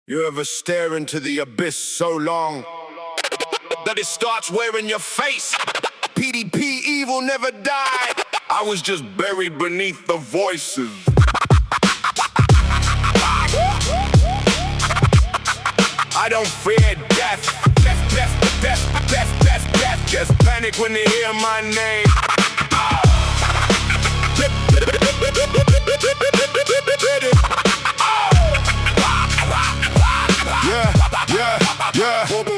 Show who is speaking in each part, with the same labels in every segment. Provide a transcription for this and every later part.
Speaker 1: You ever stare into the abyss so long that it starts wearing your face? Petey P Evil never died. I was just buried beneath the voices. I don't fear death. Death. Just panic when they hear my name.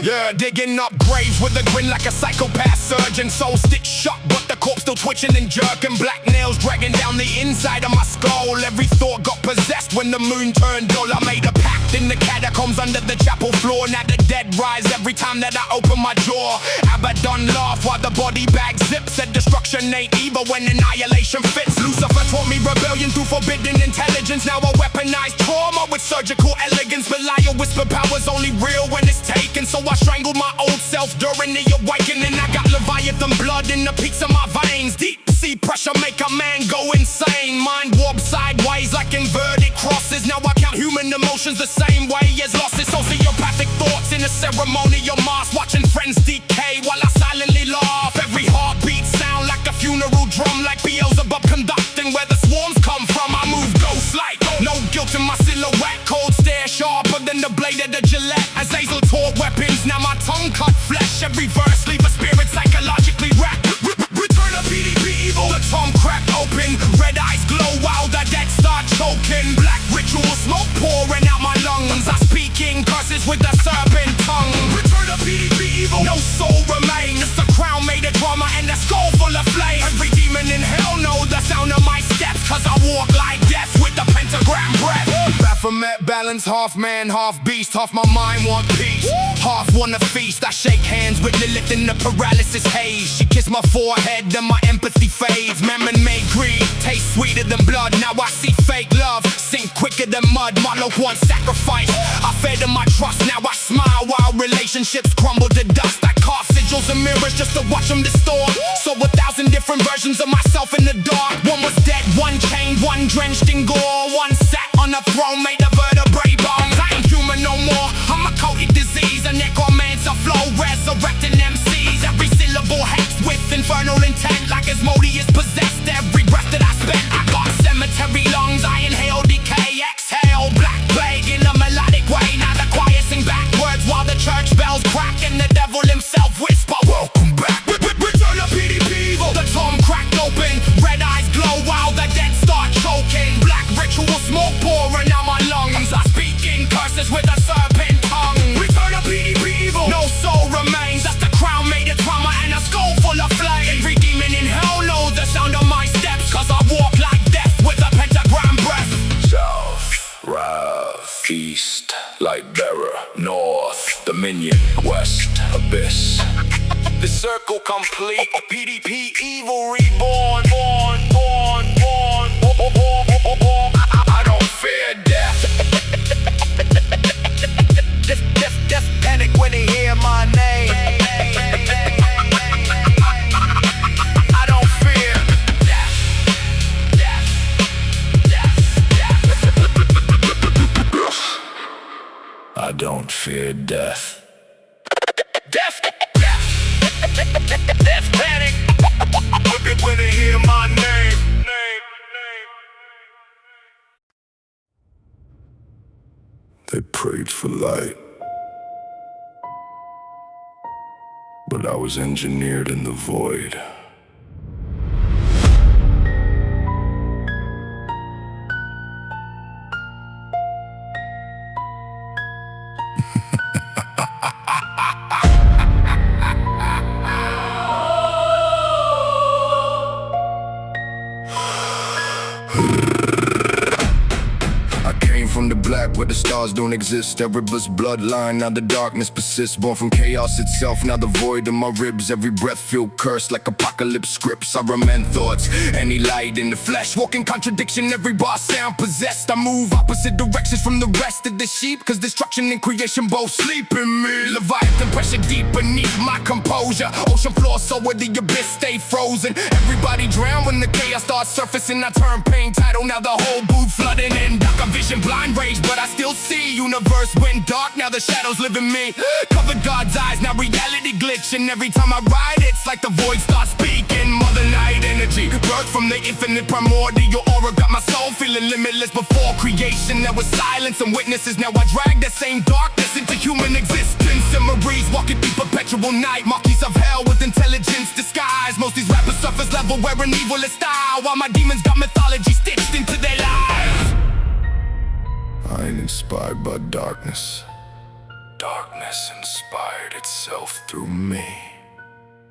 Speaker 1: Yeah, digging up graves with a grin like a psychopath surgeon. Soul stitch shut, but the corpse still twitching and jerking. Black nails dragging down the inside of my skull. Every thought got possessed when the moon turned dull. I made a pact in the catacombs under the chapel floor. Now the dead rise every time that I open my jaw. Abaddon laughed while the body bag zips. Said destruction ain't evil when annihilation fits. Lucifer taught me rebellion through forbidden intelligence. Now I weaponize trauma with surgical elegance. Belial whisper power's only real when it's taken. So I strangled my old self during the awakening. I got Leviathan blood in the peaks of my veins. Deep sea pressure make a man go insane. Mind warp sideways like inverted crosses. Now I count human emotions the same way as losses. Sociopathic thoughts in a ceremonial mask. Watching friends decay while I silently laugh. Every heartbeat sound like a funeral drum. Like Beelzebub conducting where the swarms come from. I move ghost-like, no guilt in my silhouette. Cold stare sharper than the blade of the Gillette. As Hazel taught weapons, now my tongue cut flesh. Every verse leave a spirit psychologically wrapped. Return of Petey P Evil. The tomb crack open, red eyes glow while the dead start choking. Black ritual smoke pouring out my lungs. I speak in curses with a serpent tongue. Return of Petey P Evil. No soul remains. Just a crown made of drama and a skull full of flame. Every demon in hell know the sound of my steps, cause I walk like death with the pentagram breath. Baphomet balance, half man, half beast. Half my mind want peace, half wanna feast. I shake hands with Lilith in the paralysis haze. She kissed my forehead and my empathy fades. Mammon-made greed tastes sweeter than blood. Now I see fake love sink quicker than mud. My loved one sacrifice, I fed them my trust. Now I smile while relationships crumble to dust. I carve sigils and mirrors just to watch them distort. So 1,000 different versions of myself in the dark. One was dead, one chained, one drenched in gore. One sat on a throne made of vertebrae bones. I ain't human no more, I'm a coated disease. A necromancer flow, resurrecting MCs. Every syllable hexed with infernal intent. Like Asmodeus possessed every breath that I spent. I got cemetery lungs, I inhale decay. Exhale, black plague in a melodic way. Now the choir sing backwards while the church bells crack. And the devil himself whisper, welcome back. Return of Petey P Evil. The tomb cracked open, red eyes glow while the dead start choking. Black ritual smoke pouring out my lungs. I speak in curses with a serpent tongue. Return of Petey P Evil. No soul remains. That's the crown made of trauma and a skull full of flame. Every demon in hell knows the sound of my steps, cause I walk like death with a pentagram breath. South, Rav, East, Light Bearer, North, Dominion, West, Abyss. The circle complete. Petey P Evil reborn. I don't fear death. Just panic when they hear my name. I don't fear death. I don't fear death. Death panic when they hear my name. They prayed for light, but I was engineered in the void. From the black where the stars don't exist. Erebus bloodline, now the darkness persists. Born from chaos itself, now the void in my ribs. Every breath feel cursed like apocalypse scripts. I remain thoughts, any light in the flesh. Walking contradiction, every bar sound possessed. I move opposite directions from the rest of the sheep, cause destruction and creation both sleep in me. Leviathan pressure deep beneath my composure. Ocean floor so where the abyss stay frozen. Everybody drown when the chaos starts surfacing. I turn pain tidal, now the whole booth flooding in. Dark vision, blind rage, but I still see. Universe went dark, now the shadows live in me. Covered God's eyes, now reality glitching. Every time I ride, it's like the void starts speaking. Mother Night energy, birth from the infinite primordial aura. Got my soul feeling limitless before creation. There was silence and witnesses. Now I drag that same darkness into human existence. Memories walking through perpetual night. Monkeys of hell with intelligence disguised. Most these rappers surface level wearing evil is style, while my demons got mythology stitched into their lives. I ain't inspired by darkness. Darkness inspired itself through me.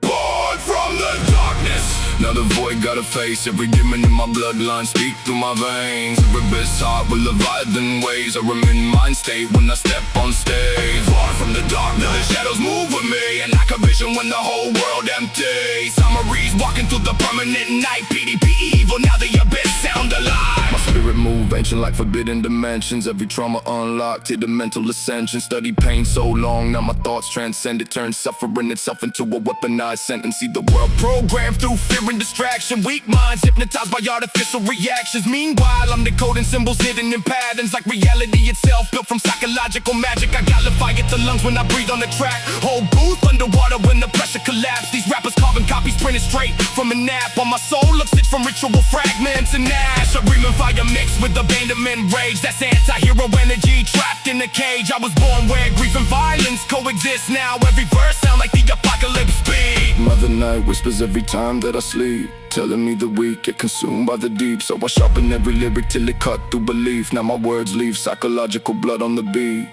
Speaker 1: Born from the darkness, now the void got a face. Every demon in my bloodline speak through my veins. Every beast heart with Leviathan ways. I remain in mind state when I step on stage. Born from the darkness, the shadows move with me, and like a vision when the whole world empty. Summaries walking through the permanent night. Petey P Evil, now the abyss sound alive. My spirit move ancient like forbidden dimensions. Every trauma unlocked, hid the mental ascension. Studied pain so long, now my thoughts transcend it. Turn suffering itself into a weaponized sentence. See the world programmed through fear and distraction. Weak minds hypnotized by artificial reactions. Meanwhile, I'm decoding symbols hidden in patterns, like reality itself, built from psychological magic. I got fire at the lungs when I breathe on the track. Whole booth underwater when the pressure collapse. These rappers carbon copies printed straight from a nap. On my soul looks stitched from ritual fragments and ash. A reaming fire mixed with abandonment rage. That's anti-hero energy trapped in a cage. I was born where grief and violence coexist. Now every verse sound like the apocalypse speed. Mother Night whispers every time that I sleep, telling me the weak get consumed by the deep. So I sharpen every lyric till it cut through belief. Now my words leave psychological blood on the beat.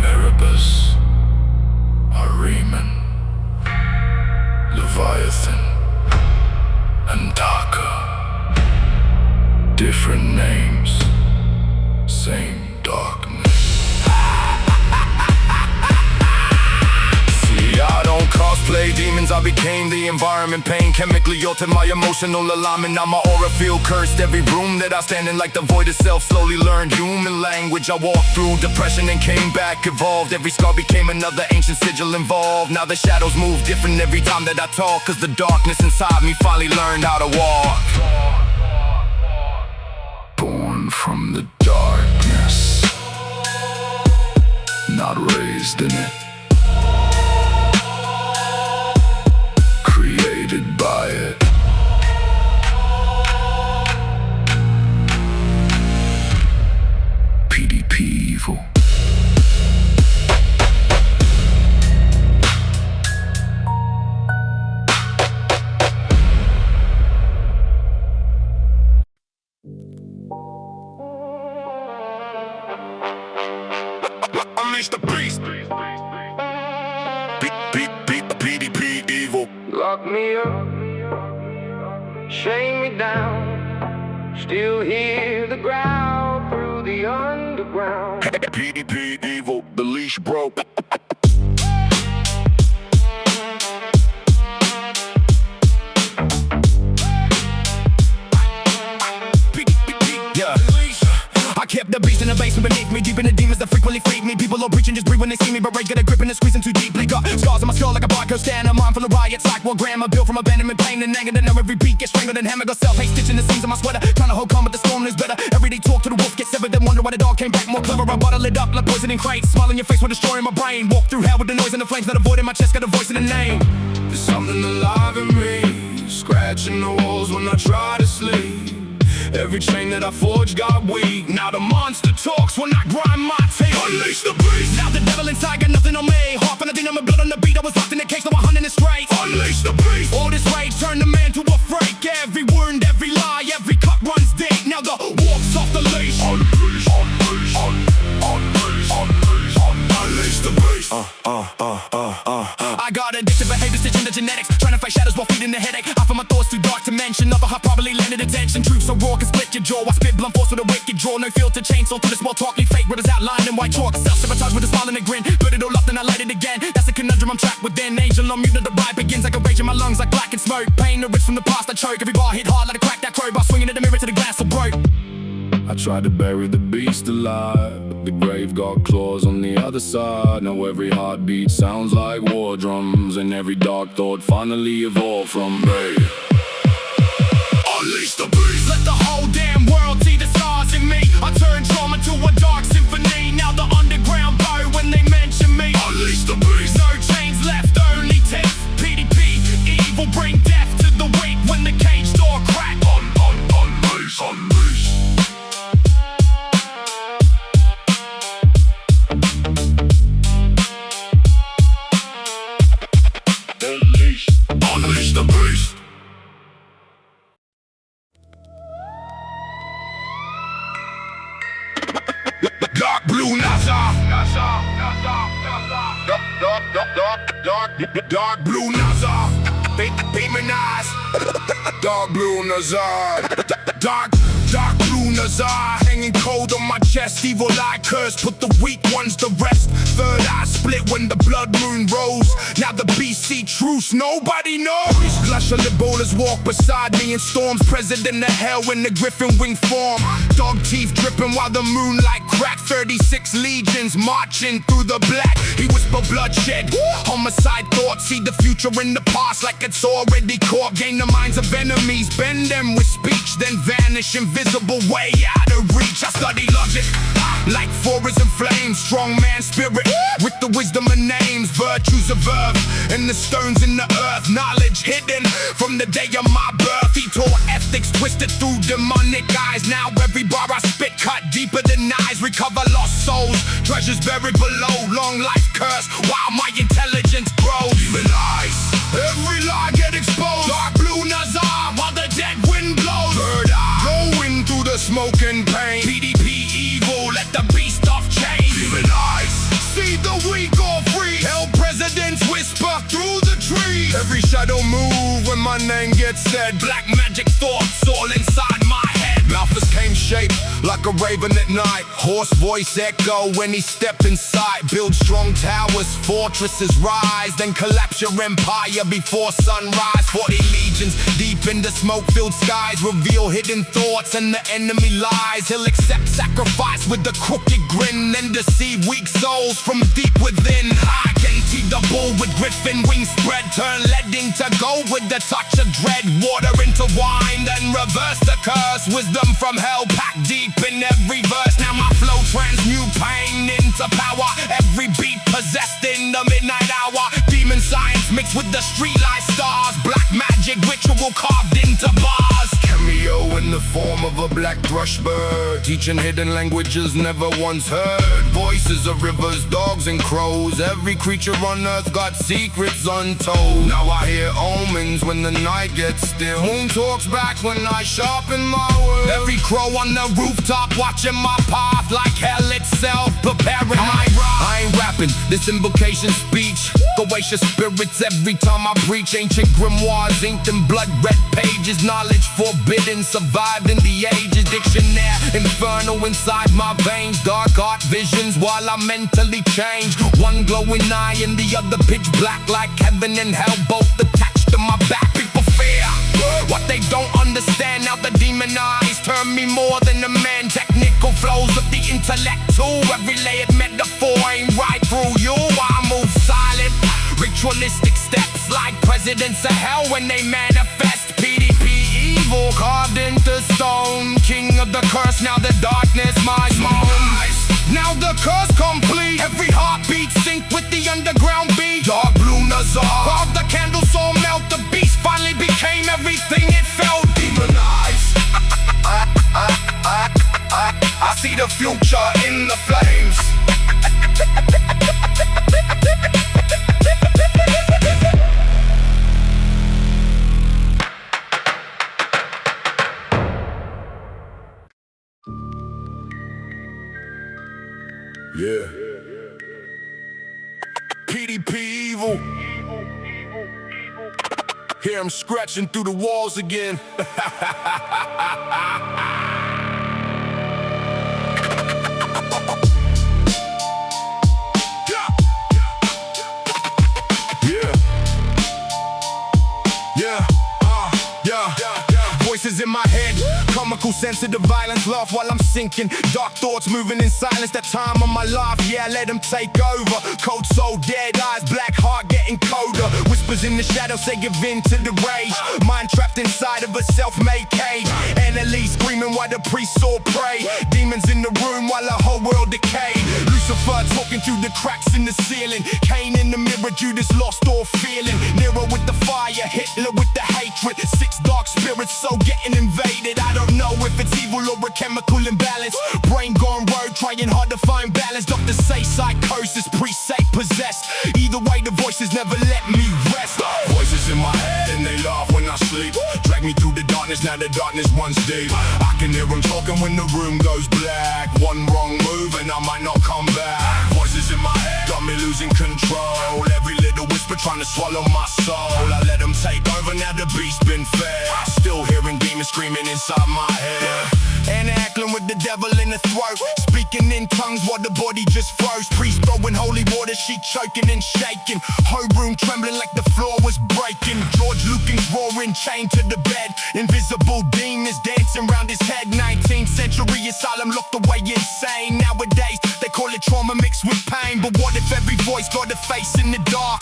Speaker 1: Erebus, Ahriman, Leviathan, and Taka. Different names, same darkness. See, I don't cosplay demons, I became the environment. Pain chemically altered my emotional alignment. Now my aura feel cursed. Every room that I stand in, like the void itself, slowly learned human language. I walked through depression and came back evolved. Every scar became another ancient sigil involved. Now the shadows move different every time that I talk, cause the darkness inside me finally learned how to walk. Born from the darkness, not raised in it, created by it. Petey P Evil. Unleash the beast. Petey P Evil.
Speaker 2: Lock me up, shame me down, still hear the growl through the underground.
Speaker 1: Petey P Evil, the leash broke. Kept the beast in the basement beneath me, deep in the demons that frequently feed me. People are preaching, just breathe when they see me, but rage get a grip and it's squeezing too deeply. Got scars on my skull like a barcode scanner, mind full of riots like war grammar, built from abandonment, pain and anger. Then now every beat gets strangled and hammered. Got self-hate stitching the seams of my sweater, trying to hold calm but the storm is better. Everyday talk to the wolf gets severed, then wonder why the dog came back more clever. I bottle it up like poison in crates, smile on your face while destroying my brain. Walk through hell with the noise and the flames, not a void in my chest, got a voice and a name. There's something alive in me, scratching the walls when I try to sleep. Every chain that I forged got weak. Now the monster talks when I grind my teeth. Unleash the beast. Now the devil inside got nothing on me. Half an adrenaline, blood on the beat. I was locked in the cage, now I'm hunting it straight. Unleash the beast. All this rage turned the man to a freak. Every wound, every lie, every cut runs deep. Now the wolf's off the leash. Unleash, unleash, unleash, unleash, unleash the beast. I got addictive behavior, stitching the genetics, trying to fight shadows while feeding the headache. I feel my thoughts too dark to mention. Other heart probably landed attention. Truth so raw can split your jaw. I spit blunt force with a wicked draw. No filter chainsaw through the small talk. Leave fake ribbons outlined in white chalk. Self-sabotage with a smile and a grin. Put it all up, then I light it again. That's a conundrum I'm trapped within. Angel on mute, the ride begins. I can rage in my lungs like black and smoke. Pain, the rich from the past I choke. Every bar hit hard like a crack that crowbar. Swinging at the mirror to the glass so broke. I tried to bury the beast alive, but the grave got claws on the other side. Now every heartbeat sounds like war drums, and every dark thought finally evolved from me. Unleash the beast. Let the whole damn world see the stars in me. I turn trauma to a Dark blue Nazar, beaming eyes. Dark blue Nazar, dark blue Nazar, hanging cold on my chest. Evil eye curse, put the weak ones to rest. Third eye split when the blood moon rose. Now the BC truce, nobody knows. Glacial bowlers walk beside me in storms. President of hell in the griffin wing form. Dog teeth dripping while the moonlight crack. 36 legions marching through the black. He whisper bloodshed, homicide thoughts. See the future in the past like it's already caught. Gain the minds of enemies, bend them with speech, then vanish invisible way out of reach. I study logic like forest and flames. Strong man spirit with the wisdom of names. Virtues of earth and the stones in the earth. Knowledge hidden from the day of my birth. He taught ethics twisted through demonic eyes. Now every bar I spit cut deeper than knives. Recover lost souls, treasures buried below. Long life curse while my intelligence grows. Demon eyes, every lie get exposed. Dark blue Nazar while the dead wind blows. Third eye, going through the smoke and pain. Petey P Evil, let the beast off chain. Demon eyes, see the weak or free. Hell presidents whisper through the trees. Every shadow move when my name gets said. Black magic thoughts all inside my head. Malthus came shaped like a raven at night. Hoarse voice echo when he stepped inside. Build strong towers, fortresses rise. Then collapse your empire before sunrise. 40 legions deep in the smoke-filled skies. Reveal hidden thoughts and the enemy lies. He'll accept sacrifice with a crooked grin. Then deceive weak souls from deep within. I can keep the bull with griffin wings spread. Turn lead into gold with the touch of dread. Water into wine, then reverse the curse. Wisdom from hell packed deep in every verse. Now my flow transmute pain into power. Every beat possessed in the midnight hour. Demon science mixed with the streetlight stars. Black magic ritual carved into bars. Cameo in the form of a black thrush bird. Teaching hidden languages never once heard. Voices of rivers, dogs and crows. Every creature on earth got secrets untold. Now I hear omens when the night gets still. Moon talks back when I sharpen my words. Every crow on the rooftop watching my path like hell itself, preparing my ride. I ain't rapping, this invocation speech. Goatia spirits every time I preach. Ancient grimoires inked in blood red pages. Knowledge forbidden, survived in the ages. Dictionary infernal inside my veins. Dark art visions while I mentally change. One glowing eye and the other pitch black. Like heaven and hell both attached to my back. People fear what they don't understand. Now the demon eyes turn me more than a man. Technical flows of the intellectual. Every layered metaphor ain't right through you. I move silent, ritualistic steps like presidents of hell when they manifest. Petey P Evil carved into stone. King of the curse, now the darkness my moans. Now the curse complete. Every heartbeat sync with the underground beat. Dark blue Nazar, while the candles all melt. The beast finally became everything it felt. Demonized. I see the future in the flames. Yeah. Petey P Evil. Hear him scratching through the walls again. Voices in my head, comical, sensitive violence, laugh while I'm sinking. Dark thoughts moving in silence, that time of my life, yeah, let them take over. Cold soul, dead eyes, black heart getting colder. Whispers in the shadows say give in to the rage. Mind trapped inside of a self-made cage. Annalise screaming while the priests all pray. Demons in the room while the whole world decayed. Lucifer talking through the cracks in the ceiling. Cain in the mirror, Judas lost all feeling. Nero with the fire, Hitler with the hatred. Six dark spirits so getting invaded. I don't know if it's evil or a chemical imbalance. Brain gone rogue, trying hard to find balance. Doctors say psychosis, priests say possessed. Either way the voices never let me rest. Voices in my head and they laugh when I sleep. Drag me through the darkness, now the darkness runs deep. I can hear them talking when the room goes black. One wrong move and I might not come back. Voices in my head got me losing control. Every little whisper whisper trying to swallow my soul. I let them take over, now the beast been fed. Still hearing demons screaming inside my head. And heckling with the devil in the throat, speaking in tongues while the body just froze. Priest throwing holy water, she choking and shaking. Whole room trembling like the floor was breaking. George Lucas roaring, chained to the bed. Invisible demons dancing round his head. 19th century asylum locked away insane. Nowadays they call it trauma mixed with pain. But what if every voice got a face in the dark?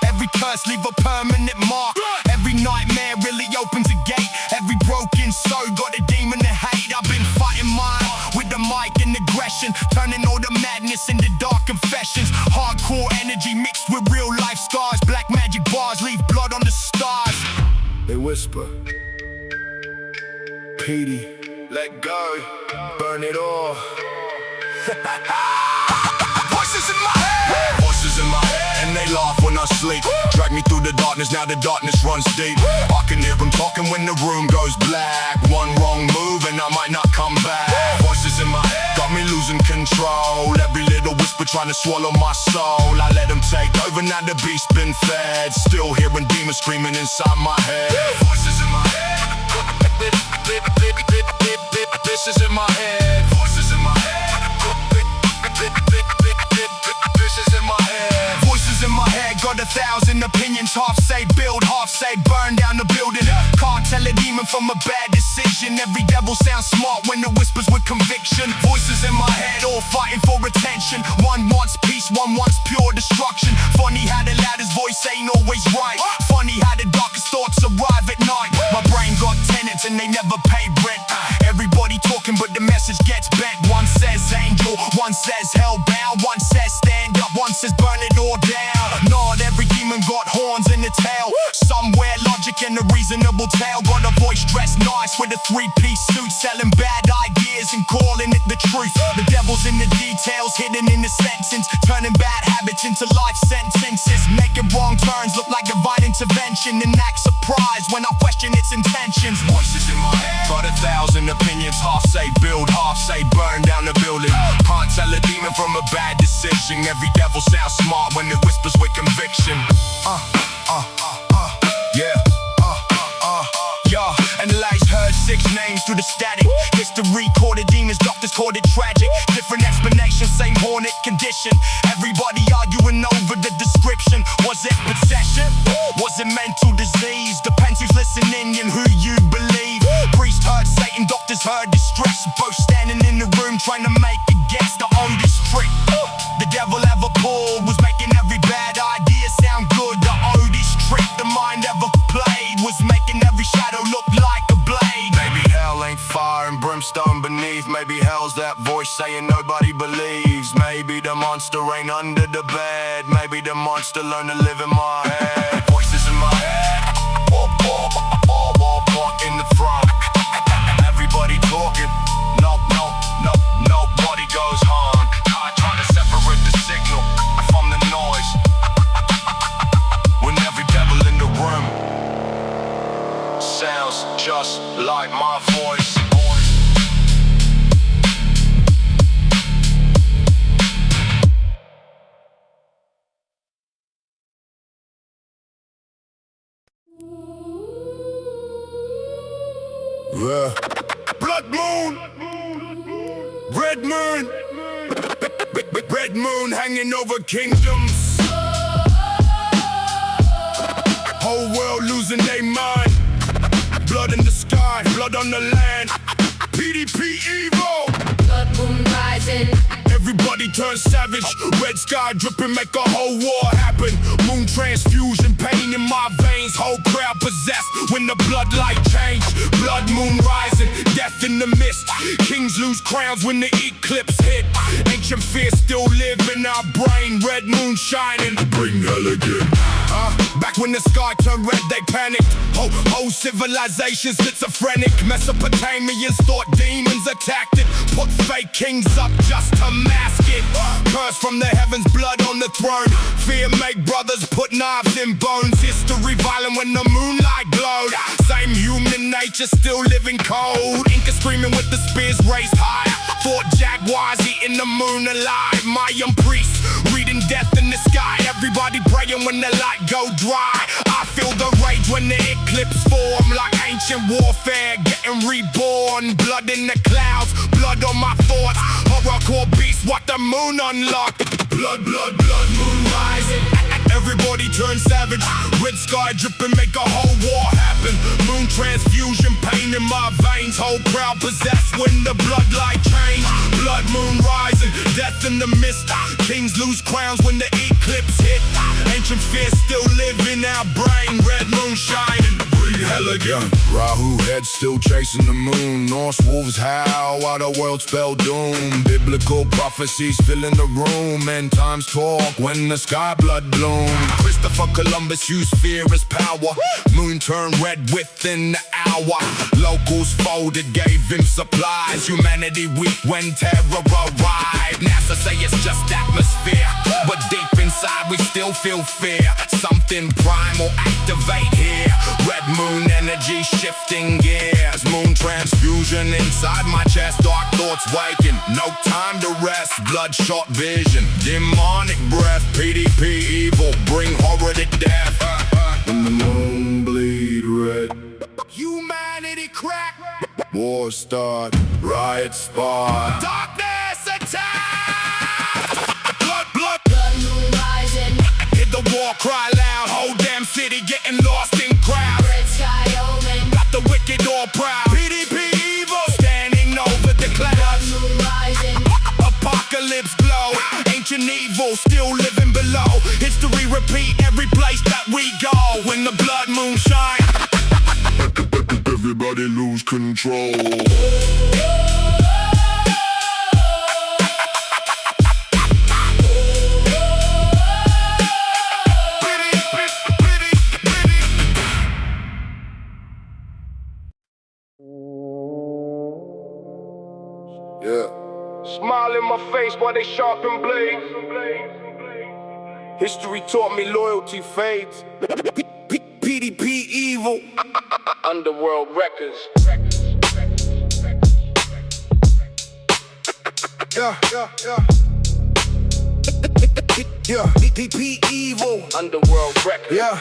Speaker 1: Every curse leave a permanent mark. Every nightmare really opens a gate. Every broken soul got a demon to hate. I've been fighting mine with the mic and aggression, turning all the madness into dark confessions. Hardcore energy mixed with real life scars. Black magic bars leave blood on the stars. They whisper, Petey, let go, burn it all. Voices in my head, voices in my head, and they laugh when I sleep. Drag me through the darkness, now the darkness runs deep. I can hear them talking when the room goes black. One wrong move and I might not come back. Voices in my head got me losing control. Every little whisper trying to swallow my soul. I let them take over, now the beast been fed. Still hearing demons screaming inside my head. Voices in my head, this is in my head. Voices in my head, this is in my head. Voices in my head got 1,000 opinions. Half say build, half say burn down the building. Can't tell a demon from a bad decision. Every devil sounds smart when it whispers with conviction. Voices in my head all fighting for attention. One wants peace, one wants pure destruction. Funny how the loudest voice ain't always right. Funny how the darkest thoughts arrive at night. My brain got tenants and they never pay rent. Everybody talking but the message gets bent. One says angel, one says hellbound, one says stand up, one says burn it all down. Not every demon got horns in the tail. Somewhere logic and a reasonable tale. Got a voice dressed nice with a 3-piece suit, selling bad ideas and calling it the truth. The devil's in the details, hidden in the sentence, turning bad habits into life sentences. Making wrong turns look like divine intervention, and act surprised when I question its intentions. Voices in my head got 1,000 opinions. Half say build, half say burn down the building. Can't tell a demon from a bad decision. Every devil sounds smart when it whispers with conviction. Yeah, and the lights heard 6 names through the static. History called it demons, doctors called it tragic. Different explanations, same haunted condition. Everybody arguing over the description. Was it possession? Was it mental disease? Depends who's listening and who you believe. Priest heard Satan, doctors heard distress. Both standing in the room trying to make a guess. The oldest trick the devil ever pulled was making every bad idea sound good. The oldest trick the mind ever played was making every shadow look like a blade. Maybe hell ain't fire and brimstone beneath. Maybe hell's that voice saying nobody believes. Maybe the monster ain't under the bed. Maybe the monster learned to live in my head. Voices in my head, walk in the front. Everybody talking, nobody goes home. Trying to separate the signal from the noise. When every devil in the room sounds just like my voice. Blood moon, red moon, red moon hanging over kingdoms. Whole world losing their mind. Blood in the sky, blood on the land. Petey P Evil.
Speaker 3: Blood moon rising.
Speaker 1: Everybody turns savage. Red sky dripping, make a whole war happen. Moon transfusion, pain in my veins. Whole crowd possessed when the bloodlight change. Blood moon rising, death in the mist. Kings lose crowns when the eclipse hit. Ancient fears still live in our brain. Red moon shining, bring hell again. Back when the sky turned red, they panicked. Whole civilizations schizophrenic. Mesopotamians thought demons attacked it. Put fake kings up just to mask it. Curse from the heavens, blood on the throne. Fear make brothers put knives in bones. History violent when the moonlight glowed. Same human nature still living cold. Inca screaming with the spears raised higher. Fought jaguars eating the moon alive. Mayan priests reading death in the sky. Everybody pray praying when the light go dry. I feel the rage when the eclipse form, like ancient warfare getting reborn. Blood in the clouds, blood on my thoughts. Horrorcore beast, what the moon unlocked. Blood, blood, blood, moon rising. Everybody turn savage. Red sky dripping, make a whole war happen. Moon transfusion, pain in my veins. Whole crowd possessed when the bloodlight change. Blood moon rising, death in the mist. Kings lose crowns when the eclipse hit. Ancient fear still live in our brain. Red moon shining, breathe hell again. Rahu head still chasing the moon. Norse wolves howl while the world spell doom. Biblical prophecies filling the room. End times talk when the sky blood bloom. Christopher Columbus used fear as power. Moon turned red within the hour. Locals folded, gave him supplies. Humanity weak when terror arrived. NASA say it's just atmosphere, but deep inside we still feel fear. Something primal activate here. Red moon energy shifting gears. Moon transfusion inside my chest. Dark thoughts waking, no time to rest. Bloodshot vision, demonic breath. Petey P Evil, bring horror to death. When the moon bleed red, humanity crack. War start, riot spark. Darkness attack. Blood, blood,
Speaker 3: Blood moon rising,
Speaker 1: hit the war cry loud. Whole damn city getting lost in crowd.
Speaker 3: red sky omen.
Speaker 1: Got the wicked all proud. PDP evil, standing over the
Speaker 3: Blood
Speaker 1: clouds.
Speaker 3: moon rising,
Speaker 1: Apocalypse glow, ancient evil still living below. History repeat every place that we go. When the blood moon shine, everybody lose control. Yeah. Smile in my face while they sharpen blades. History taught me loyalty fades. PDP evil. Underworld Records. Yeah. PDP evil. Underworld Records. Yeah.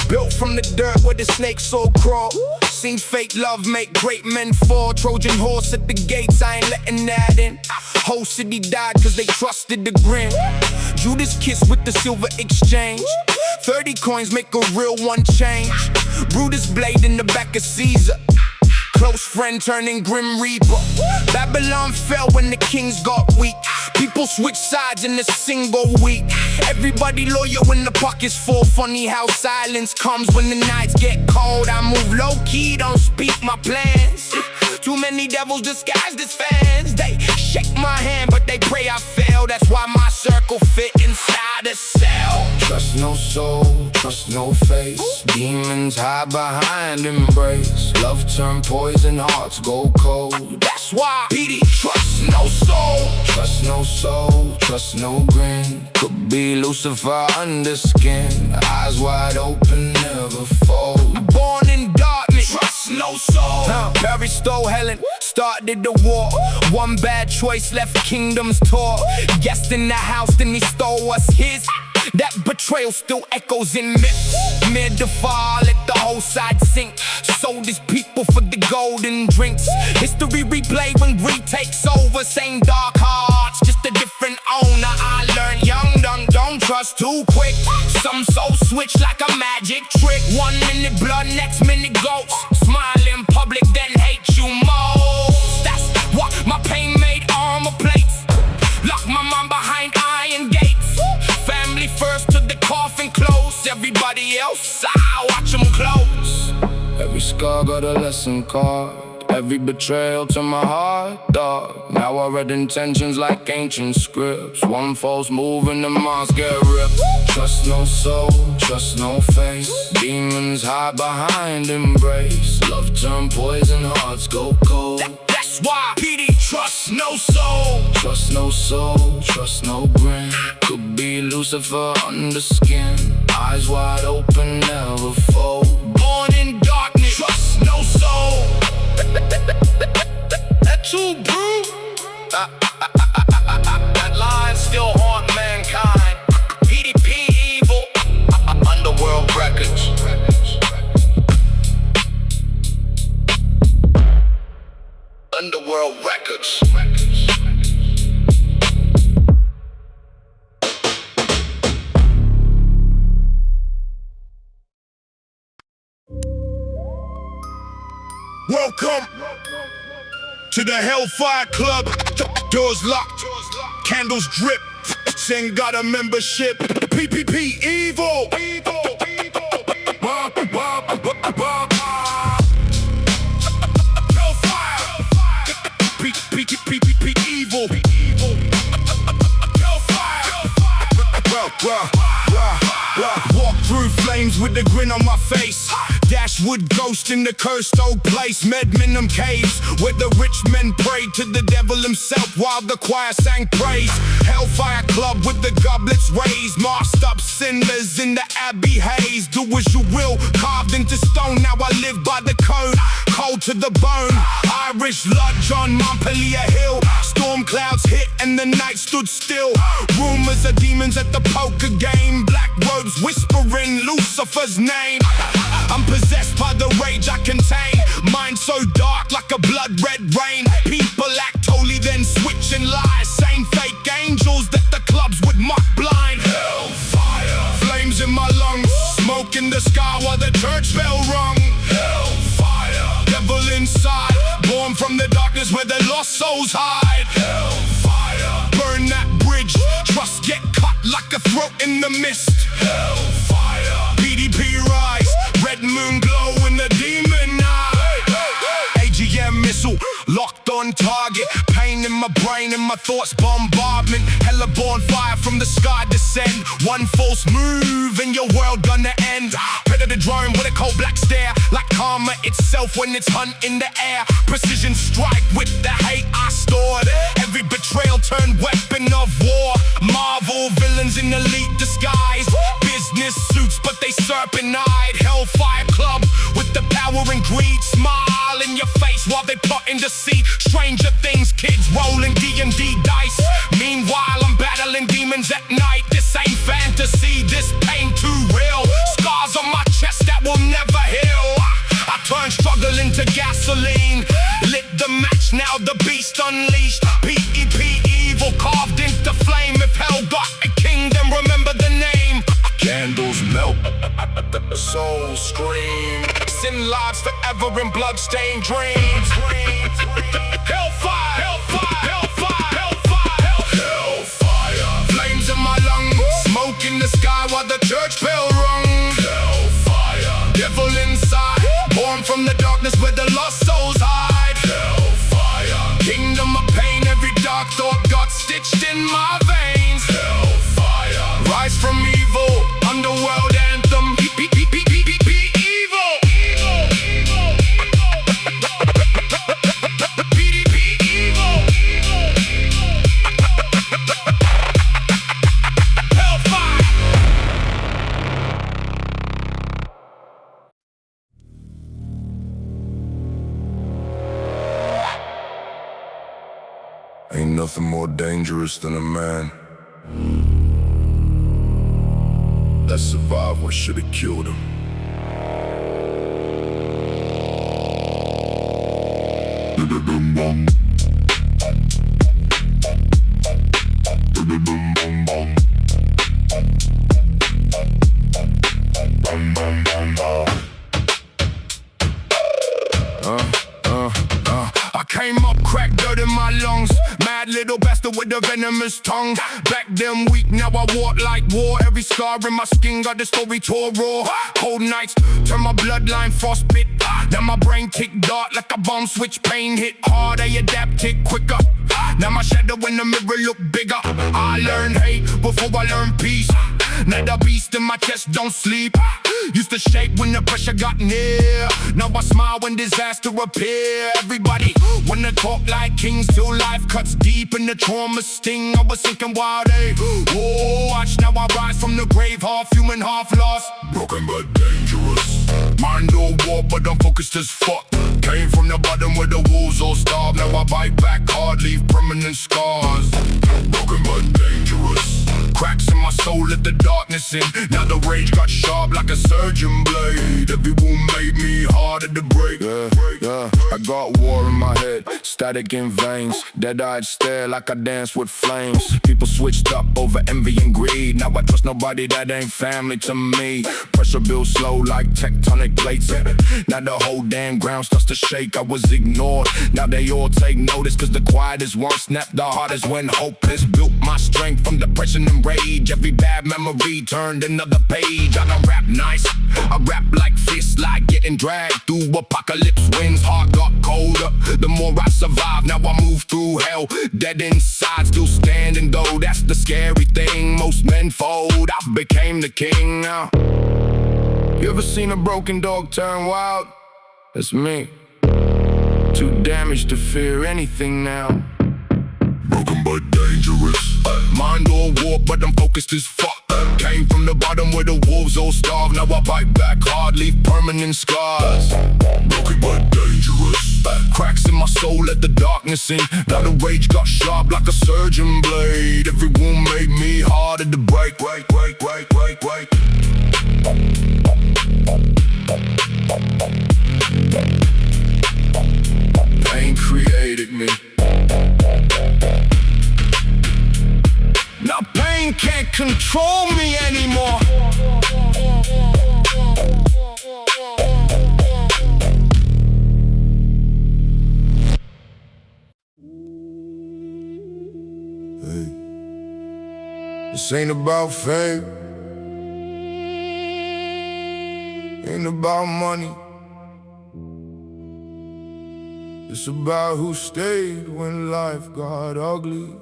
Speaker 1: Built from the dirt where the snakes all crawl. Seen fake love make great men fall. Trojan horse at the gates, I ain't letting that in. Whole city died cause they trusted the grin. Judas kiss with the silver exchange. 30 coins make a real one change. Brutus blade in the back of Caesar. Close friend turning grim reaper. Babylon fell when the kings got weak. People switch sides in a single week. Everybody loyal when the pockets full. Funny how silence comes when the nights get cold. I move low-key, don't speak my plans. Too many devils disguised as fans. They shake my hand, but they pray I fail. That's why my circle fit inside a cell. Trust no soul, trust no face. Demons hide behind embrace. Love turn poison, hearts go cold. That's why PD trust no soul. Trust no soul, trust no grin. Could be Lucifer under skin. Eyes wide open, never fold. Born in darkness, trust no soul. Barry stole Helen, started the war. One bad choice left kingdoms tore. Guest in the house, then he stole us his. That betrayal still echoes in myths. Mid to fall, let the whole side sink. Sold his people for the golden drinks. History replay when greed takes over. Same dark hearts, just a different owner. I learned young, don't trust too quick. Some souls switch like a magic trick. 1 minute blood, next minute ghost. Smile in public, then hate you most. That's what my pain made armor plates. Lock my mind behind iron gates. Family first to the coffin close. Everybody else, I watch them close. Every scar got a lesson card. Every betrayal to my heart, dog. Now I read intentions like ancient scripts. One false move and the minds get ripped. Trust no soul, trust no face. Demons hide behind embrace. Love turn poison, hearts go cold. That's why PD trust no soul. Trust no soul, trust no grin. Could be Lucifer under skin. Eyes wide open, never fold. Born in darkness, trust no soul. That's too brutal. That line still haunt mankind. PDP evil. Welcome to the Hellfire Club. Doors locked, candles drip. Sing got a membership. P Evil. Hellfire. P Evil. Walk through flames with a grin on my face. Dashwood ghost in the cursed old place. Medmenham caves where the rich men prayed to the devil himself while the choir sang praise. Hellfire Club with the goblets raised. Masked up cinders in the abbey haze. Do as you will, carved into stone. Now I live by the code, cold to the bone. Irish lodge on Montpellier Hill. Storm clouds hit and the night stood still. Rumors of demons at the poker game. Black robes whispering Lucifer's name. I'm possessed by the rage I contain. Mind so dark like a blood red rain. People act holy then switch and lie. Same fake angels that the clubs would mock blind. Hellfire. Flames in my lungs. Smoke in the sky while the church bell rung. Hellfire. Devil inside. Born from the darkness where the lost souls hide. Hellfire. Burn that bridge. Trust get cut like a throat in the mist. Hellfire. Petey P rise. Red moon glow in the demon eye. AGM missile locked on target. Pain in my brain and my thoughts bombardment. Hella born fire from the sky descend. One false move and your world gonna end. Predator drone with a cold black stare. Like karma itself when it's hunt in the air. Precision strike with the hate I stored. Every betrayal turned weapon of war. Marvel villains in elite disguise. Business suits but they serpent-eyed. Hellfire Club with the power and greed. Smile in your face while they plotting to see stranger things. Kids rolling D&D dice. Meanwhile I'm battling demons at night. This ain't fantasy, this pain too real. Scars on my chest that will never heal. I turned struggle into gasoline. Lit the match, now the beast unleashed. Petey P Evil carved into flame. If hell got a king, then remember the name. Candles melt, souls scream. Sin lives forever in bloodstained dreams. Hellfire, hellfire, hellfire, hellfire, hellfire. Flames in my lungs, smoke in the sky while the church bell rung. Hellfire, devil inside, born from the darkness where the lost souls hide. Hellfire, kingdom of pain, every dark thought got stitched in my veins. Hellfire, rise from evil, underworld anthem. Ain't nothing more dangerous than a man that survived what should've killed him. I came up cracked dirt in my lungs. Mad little bastard with a venomous tongue. Back then weak, now I walk like war. Every scar in my skin got the story tore raw. Cold nights turn my bloodline frostbit. Now my brain tick dark like a bomb switch. Pain hit hard, I adapt it quicker. Now my shadow in the mirror look bigger. I learned hate before I learned peace. Now the beast in my chest don't sleep. Used to shake when the pressure got near. Now I smile when disaster appear. Everybody wanna talk like kings till life cuts deep in the trauma sting. I was thinking wild, hey. Oh, watch now I rise from the grave, half human, half lost. Broken but dangerous. Mind all war, but I'm focused as fuck. Came from the bottom where the wolves all starve. Now I bite back hard, leave permanent scars. Broken but dangerous. Cracks in my soul, let the darkness darkness in. Now the rage got sharp like a surgeon blade. Every wound made me harder to break. Yeah, I got war in my head, static in veins, dead-eyed stare like I dance with flames. People switched up over envy and greed. Now I trust nobody that ain't family to me. Pressure builds slow like tectonic plates. Now the whole damn ground starts to shake. I was ignored, now they all take notice. Cause the quietest one snapped the hardest when hopeless. Built my strength from depression and rage. Every bad memory turned another page. I don't rap nice, I rap like fists, like getting dragged through apocalypse winds. Heart got colder, the more I survive. Now I move through hell, dead inside, still standing though. That's the scary thing, most men fold. I became the king now. You ever seen a broken dog turn wild? That's me. Too damaged to fear anything now. Broken but dangerous. Mind all warped, but I'm focused as fuck. Came from the bottom where the wolves all starve. Now I bite back hard, leave permanent scars. Broken but dangerous. Cracks in my soul, let the darkness in. Now the rage got sharp like a surgeon blade. Every wound made me harder to break. Pain created me. Now pain can't control me anymore. Hey, this ain't about fame, ain't about money. It's about who stayed when life got ugly.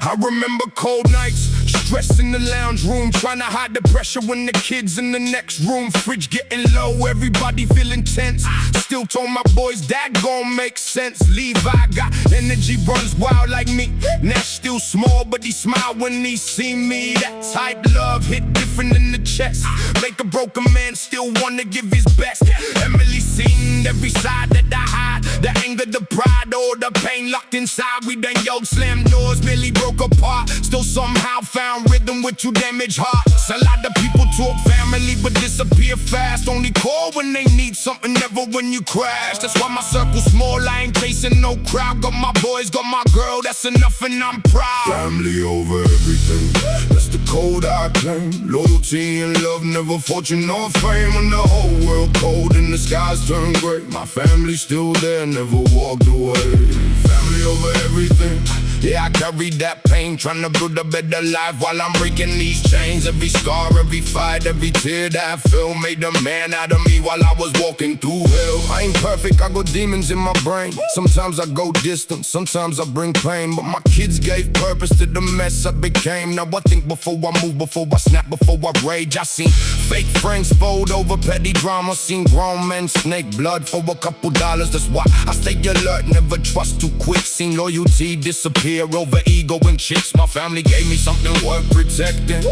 Speaker 1: I remember cold nights, stress in the lounge room, trying to hide the pressure when the kids in the next room. Fridge getting low, everybody feeling tense. Still told my boys that gon' make sense. Levi got energy, runs wild like me. Nash still small, but he smile when he see me. That type love hit different in the chest. Make a broken man still wanna give his best. Emily seen every side that I hide. The anger, the pride, all the pain locked inside. We done yelled, slammed doors, nearly broke apart. Still somehow found rhythm with two damaged hearts. A lot of people talk family but disappear fast. Only call when they need something, never when you crash. That's why my circle's small, I ain't chasing no crowd. Got my boys, got my girl, that's enough and I'm proud. Family over everything, that's the code I claim. Loyalty and love, never fortune or fame. When the whole world cold and the skies turn gray, my family's still there, never walked away. Family over everything. Yeah, I carry that pain, trying to build a better life while I'm breaking these chains. Every scar, every fight, every tear that I feel made a man out of me while I was walking through hell. I ain't perfect, I got demons in my brain. Sometimes I go distant, sometimes I bring pain. But my kids gave purpose to the mess I became. Now I think before I move, before I snap, before I rage. I seen fake friends fold over petty drama. Seen grown men snake blood for a couple dollars. That's why I stay alert, never trust too quick. Seen loyalty disappear over ego and chicks. My family gave me something worth protecting.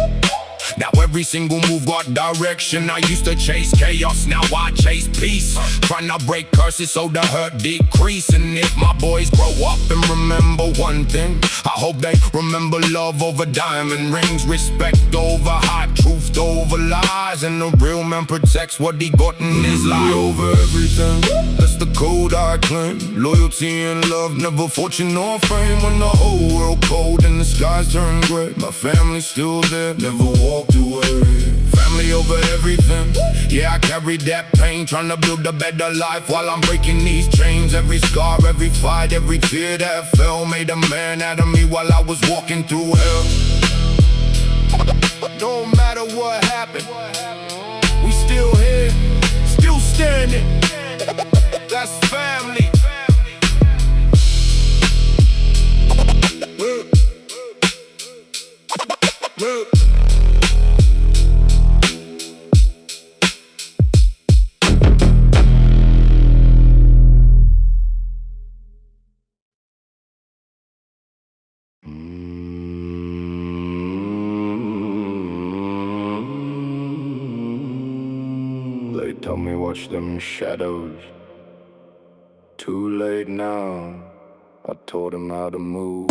Speaker 1: Now every single move got direction. I used to chase chaos, now I chase peace. Trying to break curses so the hurt decrease. And if my boys grow up and remember one thing, I hope they remember love over diamond rings. Respect over hype, truth over lies. And the real man protects what he got in his life. Over everything, that's the code I claim. Loyalty and love, never fortune or fame. When the whole world cold and the skies turn gray, my family's still there, never walked away. Family over everything. Yeah, I carry that pain, trying to build a better life while I'm breaking these chains. Every scar, every fight, every tear that fell made a man out of me while I was walking through hell. No matter what happened, we still here, still standing. That's family.
Speaker 2: They tell me watch them shadows. Too late now, I taught him how to move.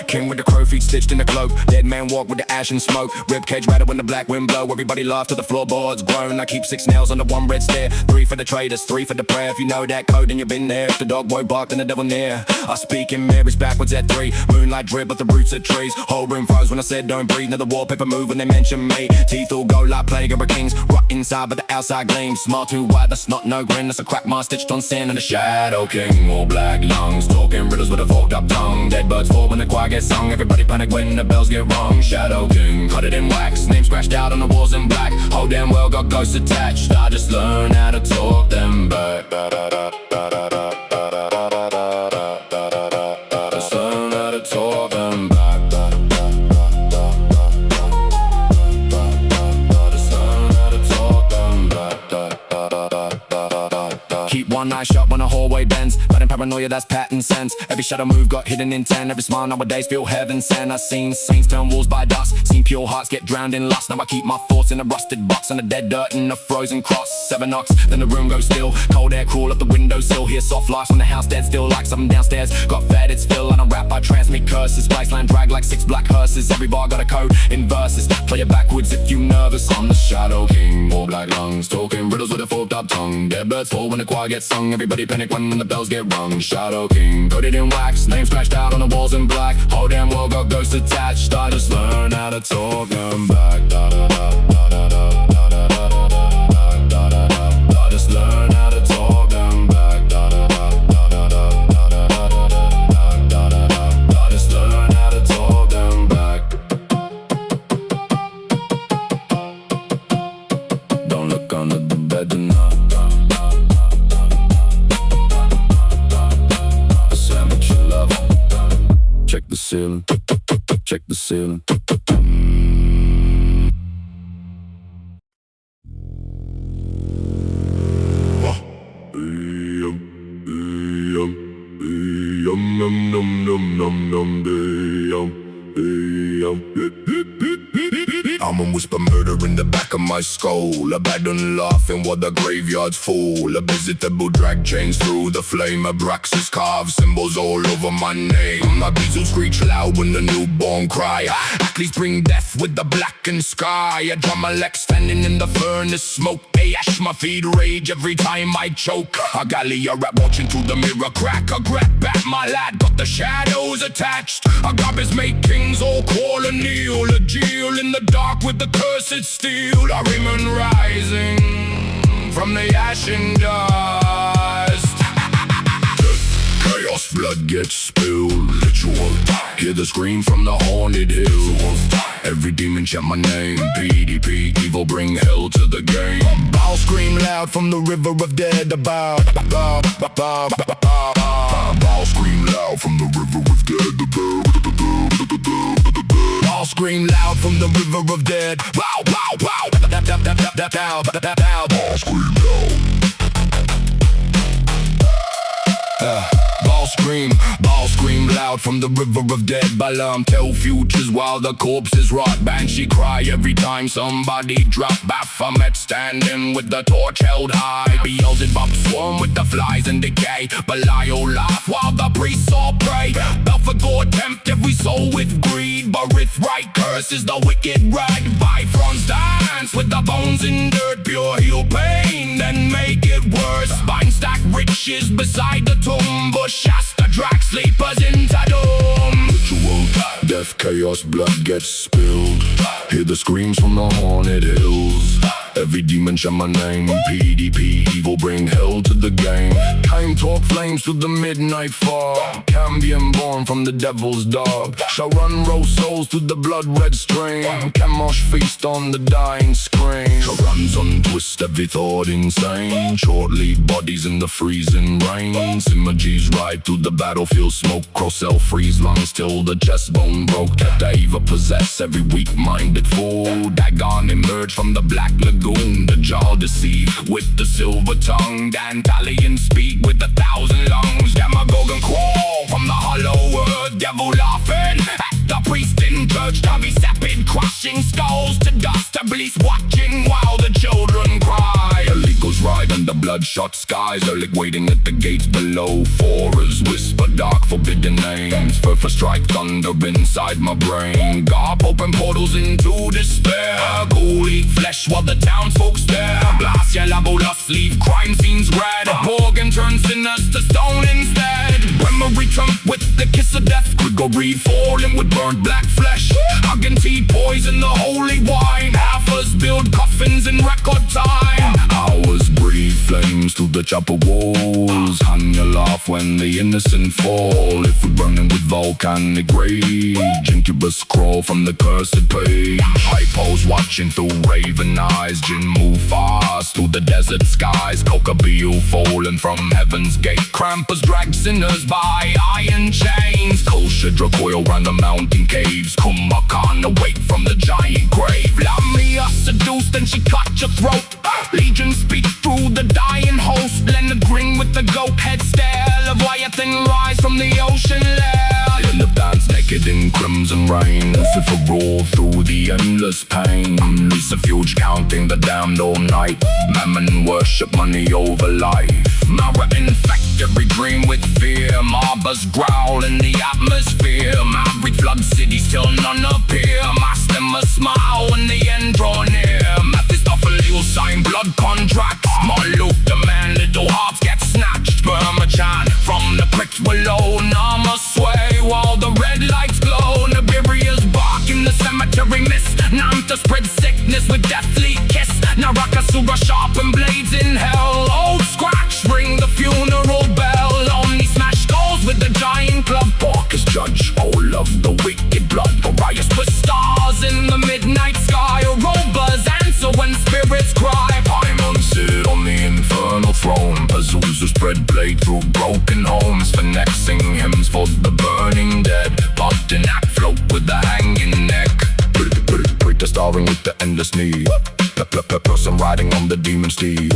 Speaker 1: King with the crow feet stitched in the cloak. Dead man walk with the ash and smoke. Rib cage rattle when the black wind blow. Everybody laugh till the floorboards groan. I keep 6 nails on the one red stair. 3 for the traders, 3 for the prayer. If you know that code then you've been there. If the dog boy barked then the devil near. I speak in Mary's backwards at 3. Moonlight drip at the roots of trees. Whole room froze when I said don't breathe. Now the wallpaper move when they mention me. Teeth all go like plague of a kings. Rot inside but the outside gleams. Smile too wide, that's not no grin. That's a crack mark stitched on sin. And the shadow king, all black lungs. Talking riddles with a forked up tongue. Dead birds fall when the choir gets sung. Everybody panic when the bells get rung. Shadow king, cut it in wax. Name scratched out on the walls in black. Oh damn well got ghosts attached. I just learn how to talk them back. Just learn how to talk them back. Just learn how to talk them back. Keep one eye shut when a hallway bends. Letting paranoia, that's pattern sense. Every shadow move got hidden intent. Every smile nowadays feel heaven sent. I've seen saints turn walls by dust. Seen pure hearts get drowned in lust. Now I keep my thoughts in a rusted box. On the dead dirt and a frozen cross. 7 knocks, then the room goes still. Cold air crawl up the windowsill. Hear soft life from the house dead still. Like something downstairs got fed, it's fill. And I rap, I transmit curses. Spiceland drag like 6 black hearses. Every bar got a code in verses. Play it backwards if you nervous. I'm the shadow king, all black lungs. Talking riddles with a forked up tongue. Dead birds fall when the choir gets sung. Everybody panic when the bells get rung. Shadow king, coated in wax. Name scratched out on the walls in black. Whole damn world got ghosts attached. I just learn how to talk them back. I just learn how to talk them back. I just learn how to talk them back. Don't look under the bed tonight. Check the ceiling, check the ceiling. I'ma whisper murder in the back of my skull. Abandoned laughing while the graveyard's full. A visitable drag chains through the flame. Abraxas carved symbols all over my name. My beats will screech loud when the newborn cry. Athletes bring death with the blackened sky. A drummer leg standing in the furnace smoke. They ash my feet rage every time I choke. A Gallia rap watching through the mirror crack. A grab back my lad got the shadows attached. A garbage make kings all call and kneel. A Jill in the dark with the cursed steel. A Raymond rising from the ash and dust. Chaos blood gets spilled. Ritual, hear the scream from the haunted hills. Every demon chant my name. Petey P Evil bring hell to the game. I'll scream loud from the river of dead. I'll scream loud from the river of dead. I'll scream loud from the river of dead. Wow, wow, wow. I'll scream loud. Ball scream loud from the river of dead. Balam tell futures while the corpses rot. Banshee cry every time somebody drop. Baphomet standing with the torch held high. Beelzebub swarm with the flies and decay. Belial laugh while the priests all pray. Belphegor tempt every soul with greed. Birthright curses the wicked rag. Bifrons dance with the bones in dirt. Pure heal pain, then make it worse. Spine stack riches beside the tomb. Shasta drag sleepers into doom. Ritual, death, chaos, blood gets spilled. Hear the screams from the haunted hills. Every demon chant my name. Petey P Evil bring hell to the game. Time talk flames to the midnight fog. Cambion born from the devil's dog. Shall run roast souls through the blood red stream. Camosh feast on the dying scream. Shall runs untwist every thought insane. Shortly bodies in the freezing rain. Symmetries ride through the battlefield smoke. Cross L freeze lungs till the chest bone broke. Deva possess every weak-minded fool. Dagon emerge from the black lagoon. The jaw deceive with the silver tongue. Dantalion speak with the thousand lungs. Demagogue crawl from the hollow earth. Devil laughing at the priest in church. Heavy sapid crushing skulls to dust. Iblis watching while the children cry. Illegals ride under bloodshot skies. Ehrlich waiting at the gates below. Forers whisper dark forbidden names. Further strike thunder inside my brain. Garp open portals into despair. Ghoul eat flesh while the townsfolk stare. Blast yellow lust leave crime scenes red. Morgan turns sinners to stone instead. Memory trump with the kiss of death. Grigory falling with burnt black flesh. Hugging tea poison the holy wine. Half us build coffins in record time. Hours breathe flames through the chopper walls. Hanya laugh when the innocent fall. If we're burning with volcanic rage, incubus crawl from the cursed page. Hypos watching through raven eyes. Jinn move fast through the desert skies. Kokabeel falling from heaven's gate. Krampus drag sinners by iron chains. Koshadra coil round the mountain caves. Kumbhakarna awake from the giant grave. Lamia seduced and she cut your throat. Legion speak through the dying host. Leonard Green with the goat head stare. Leviathan rise from the ocean lair. In the dance naked in crimson rain. If a roar through the endless pain. Lucifuge counting the damned all night. Mammon worship money over life. Mara infect every dream with fear. Marbas growl in the atmosphere. Maverick flood cities till none appear. Master must smile when the end draw near. Mephistopheles sign blood contracts. Maluk demand little hearts get snatched. Burma-chan from the pricks below. Nama sway while the red lights glow. Nibiria's bark in the cemetery mist. Nanta spread sickness with deathly kiss. Narakasura sharpen blades in hell. Old scratch ring the funeral bell. Only smash goals with the giant club. Porcus judge all of the wicked blood. Orias put stars in the midnight sky. Arobas answer when spirits cry. Paimon sit on the infernal throne. Pazuzu spread blade through broken homes. Finexing hymns for the burning dead. Bodinac float with the hanging neck. Preacher starring with the endless need. Person riding on the demon steed.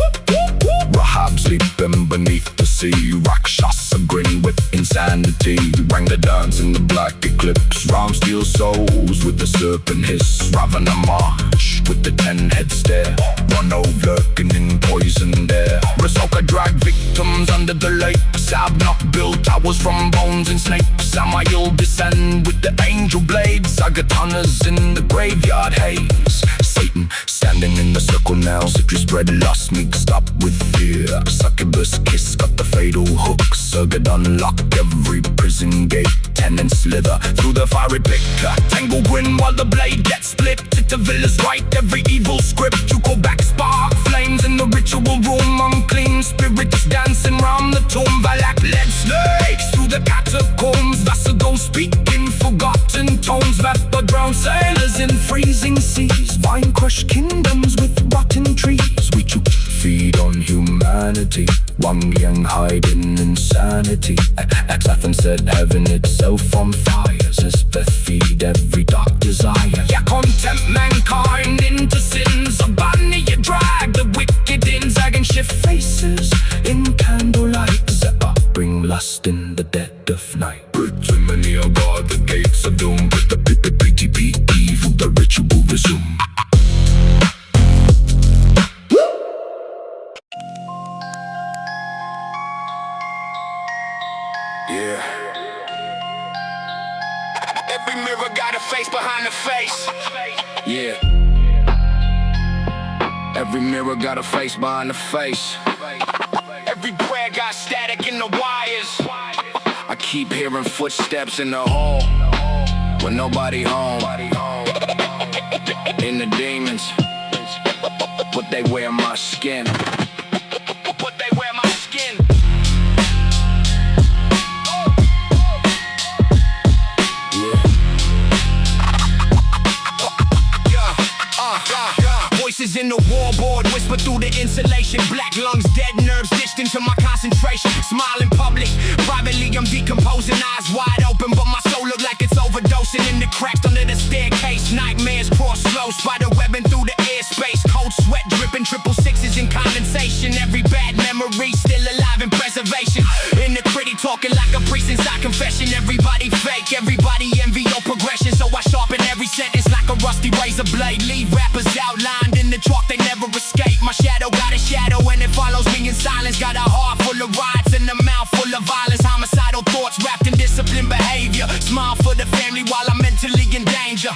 Speaker 1: Rahab sleeping beneath the sea. Rakshasa grin with insanity. Rang the dance in the black eclipse. Ram steals souls with the serpent hiss. Ravana march with the 10-head stare. One lurking in poisoned air. Rasoka drag victims under the lake. Sabnok build towers from bones and snakes. Samael descend with the angel blades. Sagatanas in the graveyard haze. Satan standing in the circle now. Citrus spread lust mixed up with fear. Succubus kiss got the fatal hook. Surged unlock every prison gate. Tenant slither through the fiery pit. Tangle grin while the blade gets split. Titavilla's right, every evil script. You go back, spark flames in the ritual room. Unclean spirits dancing round the tomb. Valak led snakes through the catacombs. Vasago speaking forgotten tones. Vapor drowned sailors in freezing seas. Vine crushed kingdoms with rotten trees. We took feed on humanity. Wang Yang hide in insanity. Axathan said heaven itself on fire. Zespeth feed every dark desire. Yeah, contempt mankind into sins. Abani you drag the wicked in. Zagging shift faces in candlelight. Zeppa bring lust in the dead of night. Pretty many are guard the gates of doom. But the Petey P Evil, the ritual resume. Yeah. Every mirror got a face behind the face. Yeah. Every mirror got a face behind the face. Every prayer got static in the wires. I keep hearing footsteps in the hall when nobody home. In the demons, but they wear my skin. But they wear my skin. Voices in the wallboard whisper through the insulation. Black lungs, dead nerves dished into my concentration. Smile in public, privately I'm decomposing. Eyes wide open, but my soul look like it's overdosing. In the cracks under the staircase, nightmares cross slow. Spider webbing through the airspace. Cold sweat dripping, triple sixes in condensation. Every bad memory still alive surviving preservation. In the critty talking like a priest inside confession. Everybody fake, everybody envy your progression. So I sharpen every sentence like a rusty razor blade. Leave rappers outlined in the chalk, they never escape. My shadow got a shadow and it follows me in silence. Got a heart full of riots and a mouth full of violence. Homicidal thoughts wrapped in disciplined behavior. Smile for the family while I'm mentally in danger.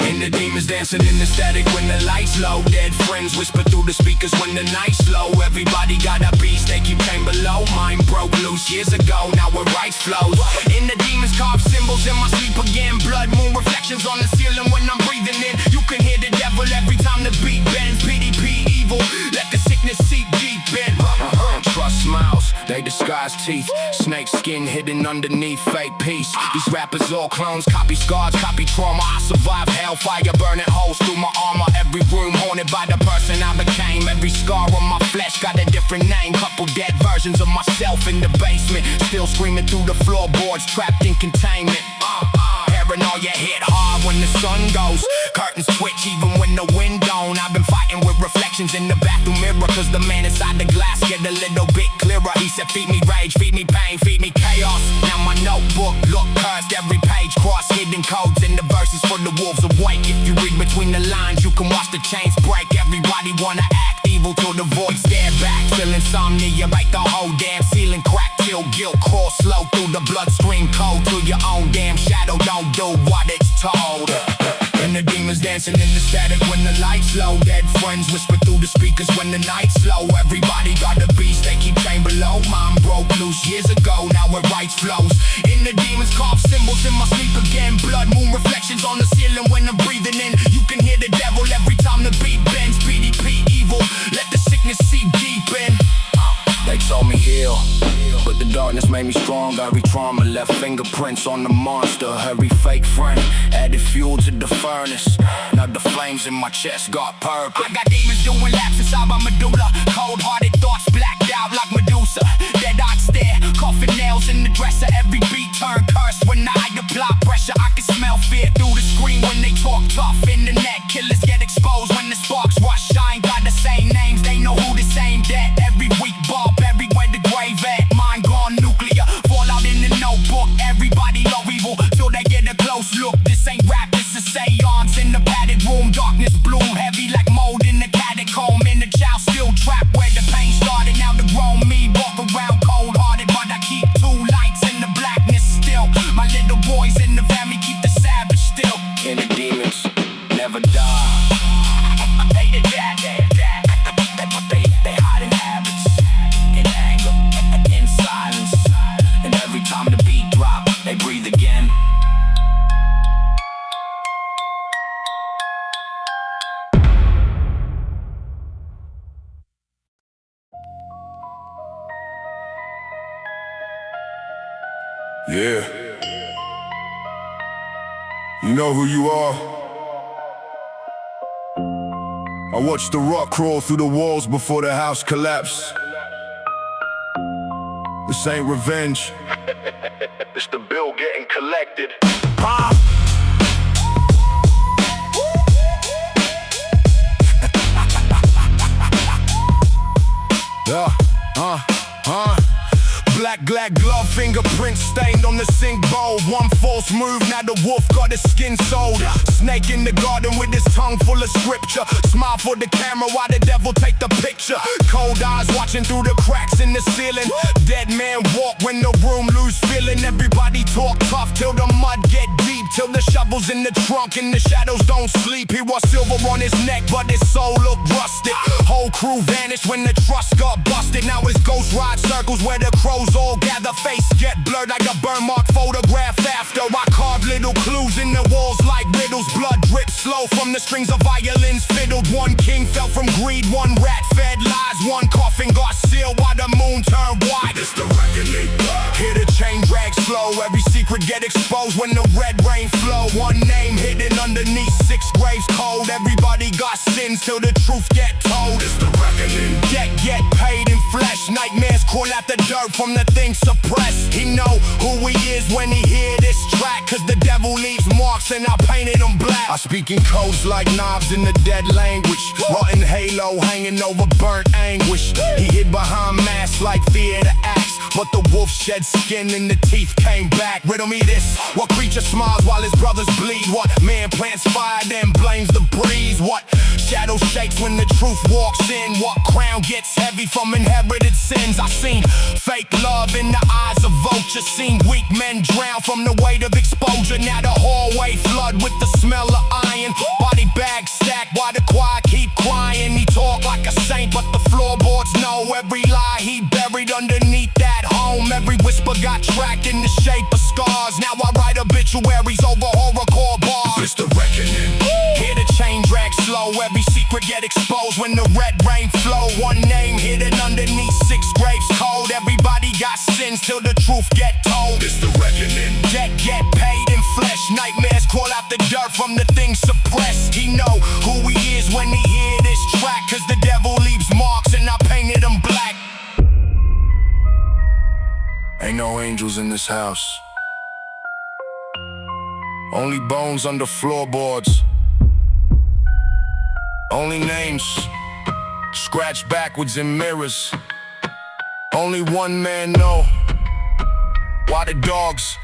Speaker 1: And the demons dancing in the static when the lights low. Dead friends whisper through the speakers when the night's low. Everybody got a beast, they keep pain below. Mine broke loose years ago, now it rice flows. In the demons carve symbols in my sleep again. Blood moon reflections on the ceiling when I'm breathing in. You can hear the devil every time the beat bends. Petey P Evil, let the sickness seep deep in. Trust smiles, they disguise teeth. Snake skin hidden underneath fake peace. These rappers all clones, copy scars, copy trauma. I survive hellfire, burning holes through my armor. Every room haunted by the person I became. Every scar on my flesh got a different name. Couple dead versions of myself in the basement. Still screaming through the floorboards, trapped in containment. Paranoia hit hard when the sun goes. Curtains twitch even when the wind don't. I've been fighting with reflections in the bathroom mirror, cause the man inside the glass get a little bit clearer. He said feed me rage, feed me pain, feed me chaos. Now my notebook look cursed, every page cross. Hidden codes in the verses for the wolves awake. If you read between the lines you can watch the chains break. Everybody wanna act evil till the voice stare back. Feel insomnia, bite the whole damn ceiling crack. Till guilt crawl slow through the bloodstream cold. Till your own damn shadow don't do what it's told. And the demons dancing in the static when the lights low. Dead friends whisper through the speakers when the night's slow. Everybody got a beast, they keep chain below. Mine broke loose years ago, now it rights flows. In the demons carve symbols in my sleep again. Blood moon reflections on the ceiling when I'm breathing in. You can hear the devil every time the beat bends. Petey P Evil, let the sickness seep deep in. They told me heal, but the darkness made me strong. Every trauma left fingerprints on the monster. Every fake friend added fuel to the furnace. Now the flames in my chest got purple. I got demons doing laps inside my medulla. Cold-hearted thoughts blacked out like Medusa. Dead-eyed stare, coffin nails in the dresser. Every beat turned cursed when I apply pressure. I can smell fear through the screen when they talk tough. Internet killers get exposed when the sparks rush. I ain't got the same names, they know who the same dead. Every weak ball everywhere the grave at. Mine gone nuclear, fallout in the notebook. Everybody love evil till they get a close look. This ain't rap, this is seance in the padded room. Darkness bloom heavy like mold in the catacomb. In the child still trapped where the pain started. Now the grown me walk around cold hearted, but I keep two lights in the blackness still. My little boys in the family keep the savage still. And the demons never die. They hide in habits, in anger, in silence. And every time the beat drop, they breathe again.
Speaker 4: Yeah. You know who you are. I watched the rock crawl through the walls before the house collapsed. This ain't revenge. It's the bill getting collected.
Speaker 1: Black glove, fingerprints stained on the sink bowl. One false move, now the wolf got his skin sold. Snake in the garden with his tongue full of scripture. Smile for the camera while the devil take the picture. Cold eyes watching through the cracks in the ceiling. Dead man walk when the room lose feeling. Everybody talk tough till the mud get deep. Till the shovels in the trunk and the shadows don't sleep. He wore silver on his neck but his soul looked rusted. Whole crew vanished when the trust got busted. Now his ghost ride circles where the crows all gather. Face get blurred like a burn mark photograph after. I carved little clues in the walls like riddles. Blood drips slow from the strings of violins fiddled. One king fell from greed, one rat fed lies. One coffin got sealed while the moon turned white. It's the reckoning. Hear the chain drag slow. Every secret get exposed when the red rain flow. One name hidden underneath 6 graves cold. Everybody got sins till the truth get told. It's the reckoning. Get paid in flesh. Nightmares crawl out the dirt from the thing suppressed. He know who he is when he hear this track, cause the devil leaves marks and I painted them black. I speak in codes like knobs in the dead language. Rotten halo hanging over burnt anguish. He hid behind masks like theater acts, but the wolf shed skin and the teeth came back. Riddle me this, what creature smiles while his brothers bleed? What man plants fire then blames the breeze? What shadow shakes when the truth walks in? What crown gets heavy from inherited sins? I seen fake love in the eyes of vultures, seen weak men drown from the weight of exposure. Now the hallway flood with the smell of iron, body bag stacked while the choir keep crying. He talk like a saint, but the floorboards know every lie he buried underneath that home. Every whisper got tracked in the shape of scars. Now I write obituaries over horrorcore bars.
Speaker 4: It's the reckoning.
Speaker 1: Hear the chain drag slow, every secret get exposed when the red rain flow. One name hidden underneath 6 graves cold. Everybody got sins till the truth get told.
Speaker 4: It's the reckoning.
Speaker 1: Get paid in flesh. Nightmares crawl out the dirt from the things suppressed. He know who he is when he hear this track, cause the devil leaves marks and I painted them black.
Speaker 4: Ain't no angels in this house. Only bones under floorboards. Only names scratched backwards in mirrors. Only one man know why the dogs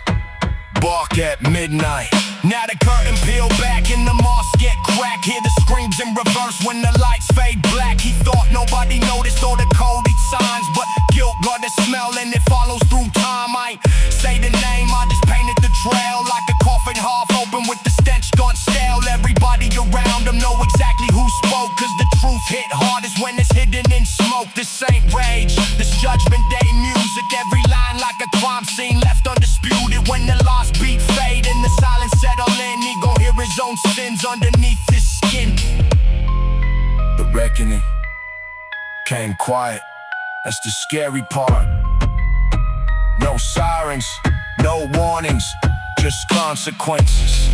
Speaker 4: bark at midnight.
Speaker 1: Now the curtain peel back and the moss get cracked. Hear the screams in reverse when the lights fade black. He thought nobody noticed all the coded signs, but guilt got the smell and it follows through time. I ain't say the name, I just painted the trail like a coffin half open with the stench gone stale. Everybody around him know exactly who spoke, cause the truth hit hardest when it's hidden in smoke. This ain't rage, this judgment day music. Every line like a crime scene left undisputed. When the last beat fade and the silence settle in, he gon' hear his own sins underneath his skin.
Speaker 4: The reckoning came quiet. That's the scary part. No sirens, no warnings, just consequences.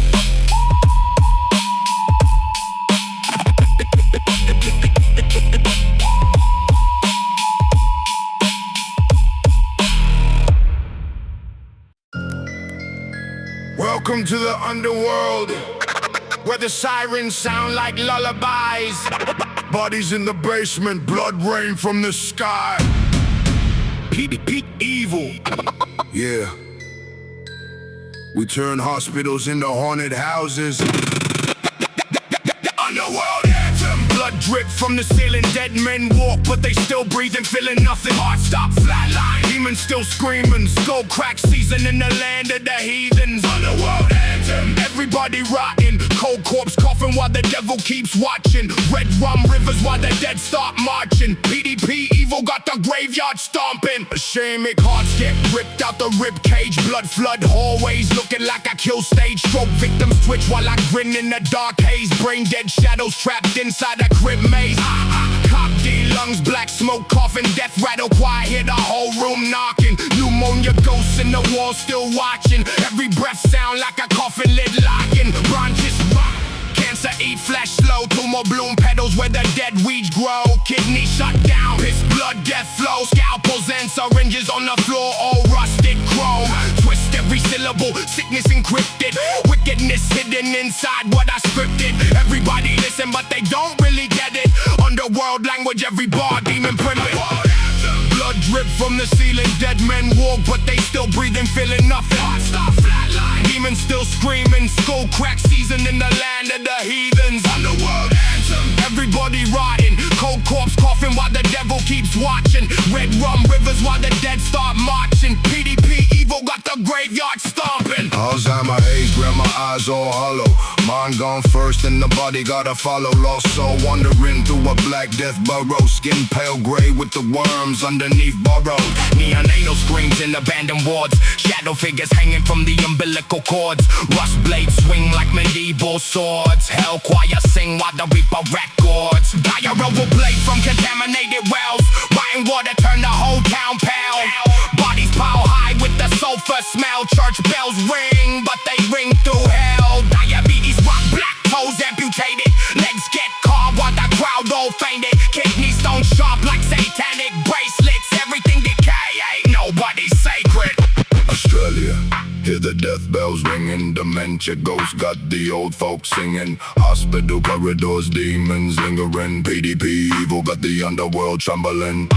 Speaker 1: Welcome to the underworld, where the sirens sound like lullabies.
Speaker 4: Bodies in the basement, blood rain from the sky.
Speaker 1: Petey P Evil.
Speaker 4: Yeah. We turn hospitals into haunted houses.
Speaker 1: Underworld anthem. Blood drip from the ceiling. Dead men walk, but they still breathing, feeling nothing. Heart stop, flatline. Demons still screaming. Skull crack season in the land of the heathens. Underworld anthem. Everybody rotting. Cold corpse coughing while the devil keeps watching. Red rum rivers while the dead start marching. Petey P Evil got the graveyard stomping. Shaming hearts get ripped out the rib cage. Blood flood hallways looking like a kill stage. Stroke victims twitch while I grin in the dark haze. Brain dead shadows trapped inside a crib maze. Cop D lungs, black smoke coughing. Death rattle quiet, hear the whole room knocking. Pneumonia ghosts in the wall still watching. Every breath sound like a coffin lid locking. Bronchus rock, cancer eat flesh slow. Tumor bloom petals where the dead weeds grow. Kidney shut down, piss blood death flow. Scalpels and syringes on the floor, all rusted chrome. Twist every syllable, sickness encrypted. Wickedness hidden inside what I scripted. Everybody listen but they don't really get it. Underworld language, every bar demon printed. Blood drip from the ceiling. Dead men walk but they still breathing, feeling nothing. Heart stop, flatline. Demons still screaming. Skull crack season in the land of the heathens. Underworld anthem. Everybody rotting. Cold corpse coughing while the devil keeps watching. Red rum rivers while the dead start marching. Petey P Evil got the graveyard stomping.
Speaker 4: Alzheimer haze, grab my eyes all hollow. Mind gone first and the body gotta follow. Lost soul wandering through a black death burrow. Skin pale gray with the worms underneath burrows.
Speaker 1: Neon anal screams in abandoned wards. Shadow figures hanging from the umbilical cords. Rust blades swing like medieval swords. Hell choir sing while the reaper records. Diarrhea will play from contaminated wells. Rotten water turn the whole town pale. Bodies pile high with the sulfur smell. Church bells ring, but they ring through hell. Diabetes rock, black toes amputated. Legs get carved while the crowd all fainted. Kidney stone sharp like satanic bracelets. Everything decayed.
Speaker 4: the death bells ringing. Dementia ghosts got the old folks singing. Hospital corridors, demons lingering. Petey P Evil got the underworld trembling.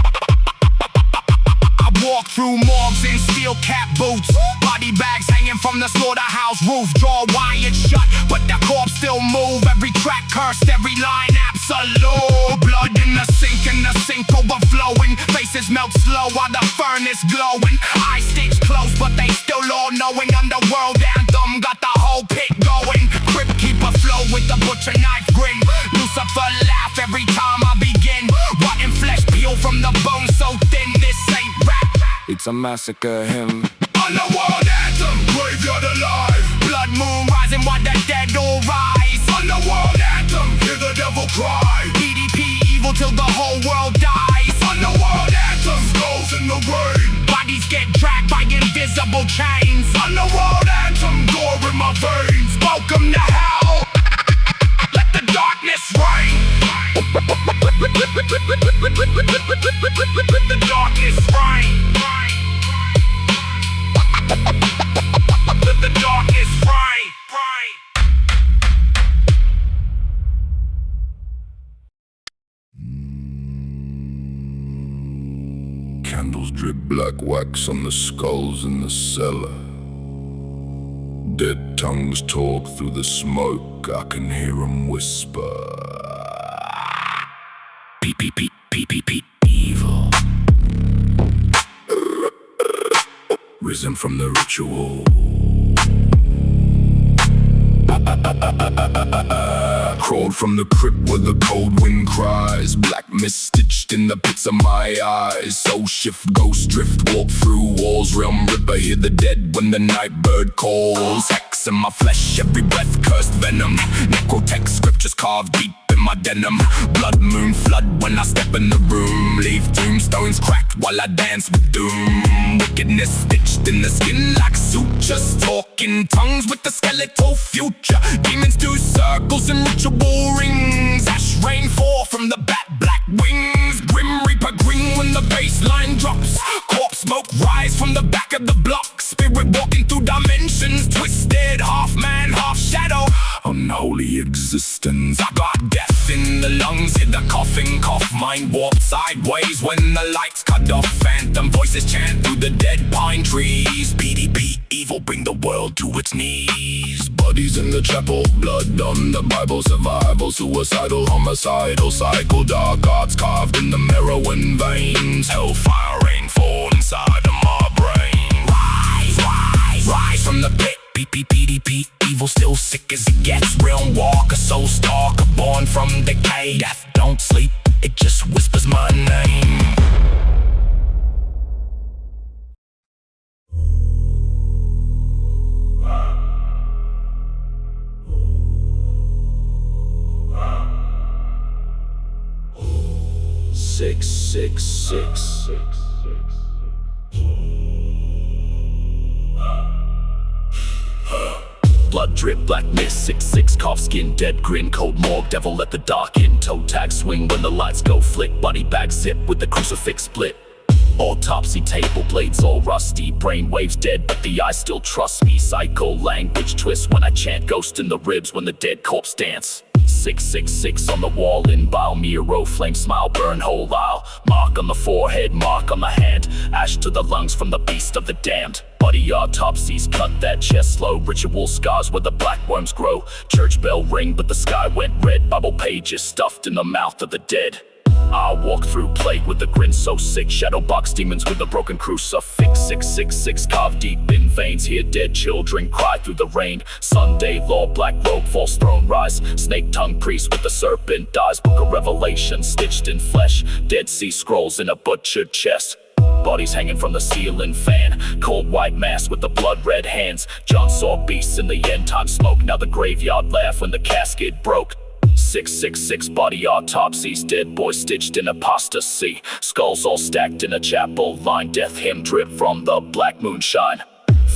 Speaker 1: I walk through morgues in steel cap boots, body bags hanging from the slaughterhouse roof, jaw wired shut, but the corpse still move. Every crack cursed, every line absolute. Blood in the sink overflowing. Faces melt slow while the furnace glowing. Eyes stitched close, but they still all knowing. Underworld anthem got the whole pit going. Crypt keeper flow with the butcher knife grin. Lucifer laugh every time I begin. Rotten flesh peel from the bone so thin. This ain't rap.
Speaker 2: It's a massacre hymn.
Speaker 4: Underworld anthem, graveyard alive.
Speaker 1: Blood moon rising while the dead all rise.
Speaker 4: Underworld anthem, hear the devil cry.
Speaker 1: Petey P Evil till the whole world dies.
Speaker 4: Underworld anthem, skulls in the rain.
Speaker 1: Bodies get dragged by invisible chains.
Speaker 4: Underworld anthem, gore in my veins.
Speaker 1: Welcome to hell. Let the darkness reign. Let the darkness reign. Let the darkness reign.
Speaker 4: Candles drip black wax on the skulls in the cellar. Dead tongues talk through the smoke, I can hear them whisper.
Speaker 2: P Evil.
Speaker 4: Risen from the ritual. Crawled from the crypt where the cold wind cries. Black mist stitched in the pits of my eyes. Soul shift, ghost drift, walk through walls. Realm ripper, hear the dead when the night bird calls. Hex in my flesh, every breath cursed venom. Necrotech scriptures carved deep in my denim. Blood moon flood when I step in the room. Leave tombstones cracked while I dance with doom. Wickedness stitched in the skin like sutures. Talking tongues with the skeletal future. Demons do circles and ritual rings. Ash rain fall from the bat black wings. Grim reaper green when the bass line drops. Corpse smoke rise from the back of the block. Spirit walking through dimensions. Twisted, half man, half shadow. Unholy existence. I got death in the lungs. Hear the coughing cough. Mind warped sideways when the lights cut off. Phantom voices chant through the dead pine trees. Petey P Evil bring the world to its knees. Bodies in the chapel, blood on the Bible. Survival, suicidal, homicidal cycle. Dark arts carved in the marrow and veins. Hellfire rain fall inside of my brain. Rise, rise, rise from the pit. Petey P Evil still sick as it gets. Realm walker, soul stalker, born from decay. Death don't sleep, it just whispers my name. Six, six, six. Blood drip, black mist, 6-6, cough, skin, dead grin, cold morgue, devil let the dark in, toe tag swing when the lights go flick, body bag zip with the crucifix split. Autopsy table, blades all rusty, brain waves dead, but the eyes still trust me. Psycho language twist when I chant, ghost in the ribs when the dead corpse dance. 666 on the wall in Balmiro, flame smile, burn whole aisle. Mark on the forehead, mark on the hand, ash to the lungs from the beast of the damned. Body autopsies cut that chest slow, ritual scars where the black worms grow. Church bell ring but the sky went red, Bible pages stuffed in the mouth of the dead. I walk through plague with a grin so sick, shadow box demons with a broken crucifix. 666 carved deep in veins, hear dead children cry through the rain. Sunday law, black robe, false throne rise, snake tongue priest with the serpent dies. Book of Revelation stitched in flesh, Dead Sea Scrolls in a butchered chest. Bodies hanging from the ceiling fan, cold white mask with the blood red hands. John saw beasts in the end time smoke, now the graveyard laugh when the casket broke. 666 body autopsies, dead boy stitched in apostasy. Skulls all stacked in a chapel line, death hymn drip from the black moonshine.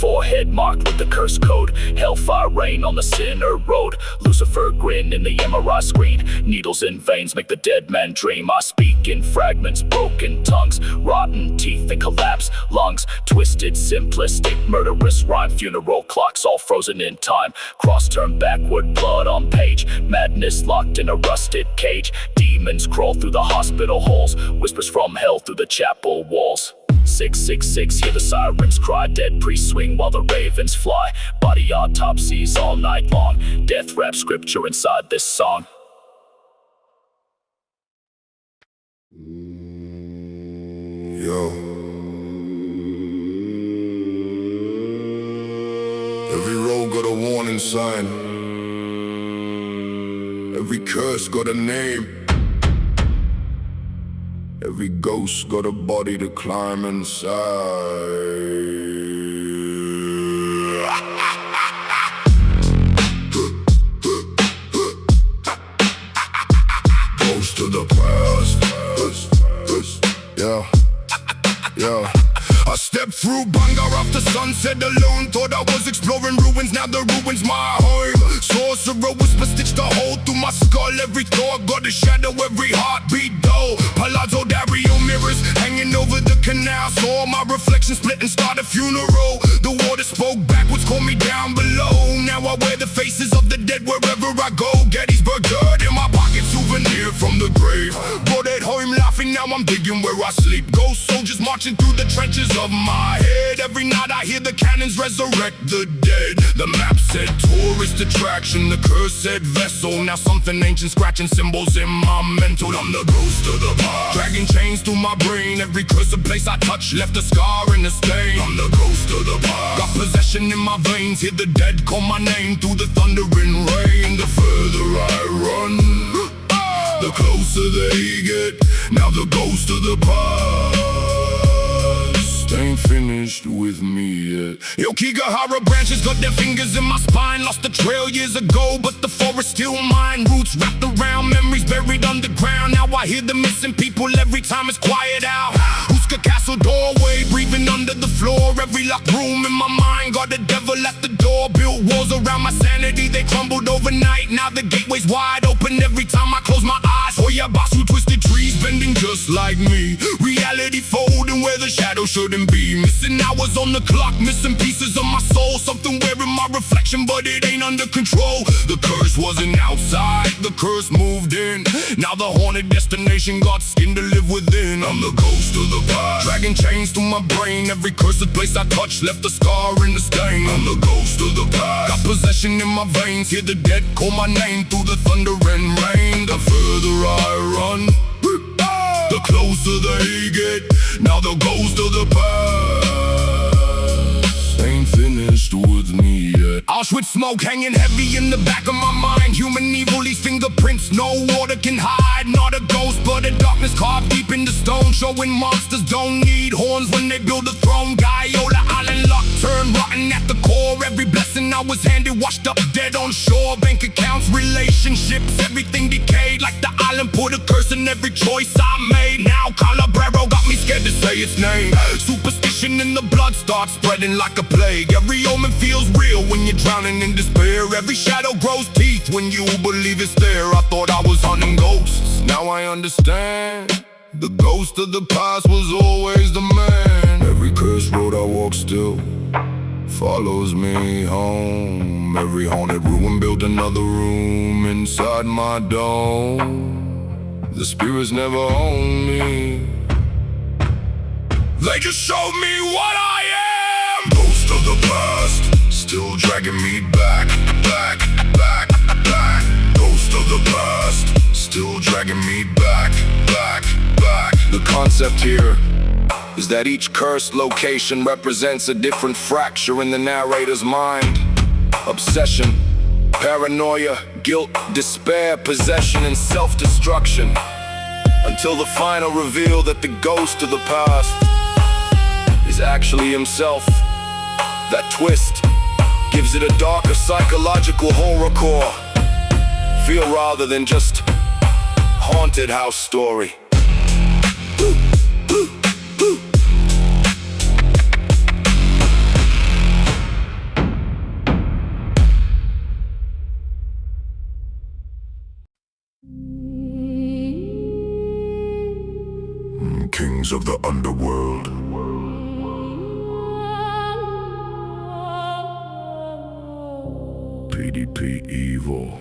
Speaker 5: forehead marked with the curse code. Hellfire rain on the sinner road. Lucifer grin in the MRI screen. Needles in veins make the dead man dream. I speak in fragments, broken tongues, rotten teeth and collapsed lungs. Twisted, simplistic, murderous rhyme. Funeral clocks all frozen in time. Cross turned backward, blood on page. Madness locked in a rusted cage. Demons crawl through the hospital halls. Whispers from hell through the chapel walls. 666, hear the sirens cry. Dead priests swing while the ravens fly. Body autopsies all night long. Death rap scripture inside this song.
Speaker 2: Yo. Every road got a warning sign. Every curse got a name. Every ghost got a body to climb inside. Ghost of the past. Yeah. I stepped through Bangor after sunset alone. Thought I was exploring ruins, now the ruins my home. Sorcerer whisper stitched a hole through my skull. Every thought got a shadow, every heartbeat dull. Palazzo Dario mirrors hanging over the canal. Saw my reflection split and start a funeral. The water spoke backwards, called me down below. Now I wear the faces of the dead wherever I go. Gettysburg dirt in my pocket, souvenir from the grave. Brought it home laughing, now I'm digging where I sleep. Ghost soldiers marching through the trenches of my head. Every night I hear the cannons resurrect the dead. The map said tourist attraction, the curse said vessel. Now something ancient scratching symbols in my mental. I'm the ghost of the past, dragging chains through my brain. Every cursed place I touch left a scar and a stain. I'm the ghost of the past, got possession in my veins. Hear the dead call my name through the thundering rain. The further I run, the closer they get. Now the ghost of the past ain't finished with me yet. Yokigahara branches got their fingers in my spine. Lost the trail years ago, but the forest still mine. Roots wrapped around, memories buried underground. Now I hear the missing people every time it's quiet out. Huska Castle doorway, breathing under the floor. Every locked room in my mind got a devil at the door. Built walls around my sanity, they crumbled overnight. Now the gateway's wide open every time I close my eyes. Oyabasu twisted trees bending just like me. Reality folding where the shadow shouldn't be. Missing hours on the clock, missing pieces of my soul. Something wearing my reflection, but it ain't under control. The curse wasn't outside, the curse moved in. Now the haunted destination got skin to live within. I'm the ghost of the past, dragging chains through my brain. Every cursed place I touch left a scar and a stain. I'm the ghost of the past, got possession in my veins. Hear the dead call my name through the thunder and rain. The further I run, the closer they get. Now the ghost of the past ain't finished with me yet. Auschwitz smoke hanging heavy in the back of my mind. Human evil, these fingerprints no water can hide. Not a ghost, but a darkness carved deep in the stone. Showing monsters don't need horns when they build a throne. Gaiola Island locked, turned rotten at the core. Every blessing I was handed washed up dead on shore. Bank accounts, relationships, everything decayed. Like the island put a curse in every choice I made. Now Calabrero got me scared to say its name. Superstition in the blood starts spreading like a plague. Every omen feels real when you're drowning in despair. Every shadow grows teeth when you believe it's there. I thought I was hunting ghosts, now I understand. The ghost of the past was always the man. Every cursed road I walk still follows me home. Every haunted ruin built another room inside my dome. The spirits never own me, they just showed me what I am. Ghost of the past, still dragging me back. Ghost of the past, still dragging me back. The concept here is that each cursed location represents a different fracture in the narrator's mind. Obsession, paranoia, guilt, despair, possession, and self-destruction. Until the final reveal that the ghost of the past is actually himself. That twist gives it a darker psychological horrorcore feel rather than just haunted house story. Petey P Evil.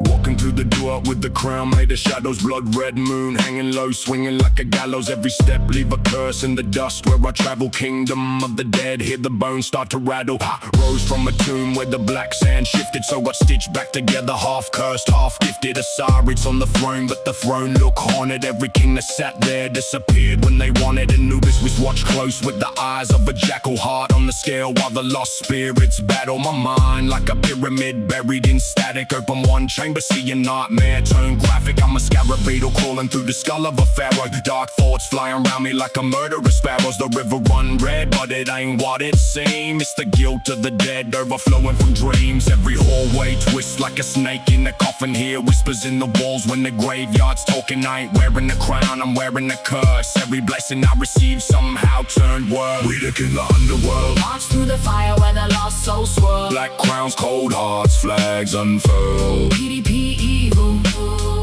Speaker 2: Walking through the door with the crown made of shadows, blood red moon hanging low, swinging like a gallows. Every step leave a curse in the dust where I travel. Kingdom of the dead, hear the bones start to rattle. Rose from a tomb where the black sand shifted, so got stitched back together, half cursed, half gifted. Osiris on the throne, but the throne looked haunted. Every king that sat there disappeared when they wanted. Anubis was watched close with the eyes of a jackal, heart on the scale while the lost spirits battle. My mind like a pyramid buried in static, open one chamber, see a nightmare turn graphic. I'm a scarab beetle crawling through the skull of a pharaoh. Dark thoughts flying around me like a murder of sparrows. The river run red, but it ain't what it seems. It's the guilt of the dead overflowing from dreams. Every hallway twists like a snake in a coffin. Hear whispers in the walls when the graveyard's talking. I ain't wearing a crown, I'm wearing a curse. Every blessing I receive somehow turned worse. We the king of the underworld,
Speaker 3: March through the fire where the lost souls swirl.
Speaker 2: black crowns, cold hearts, flags unfurled.
Speaker 3: Petey P Evil.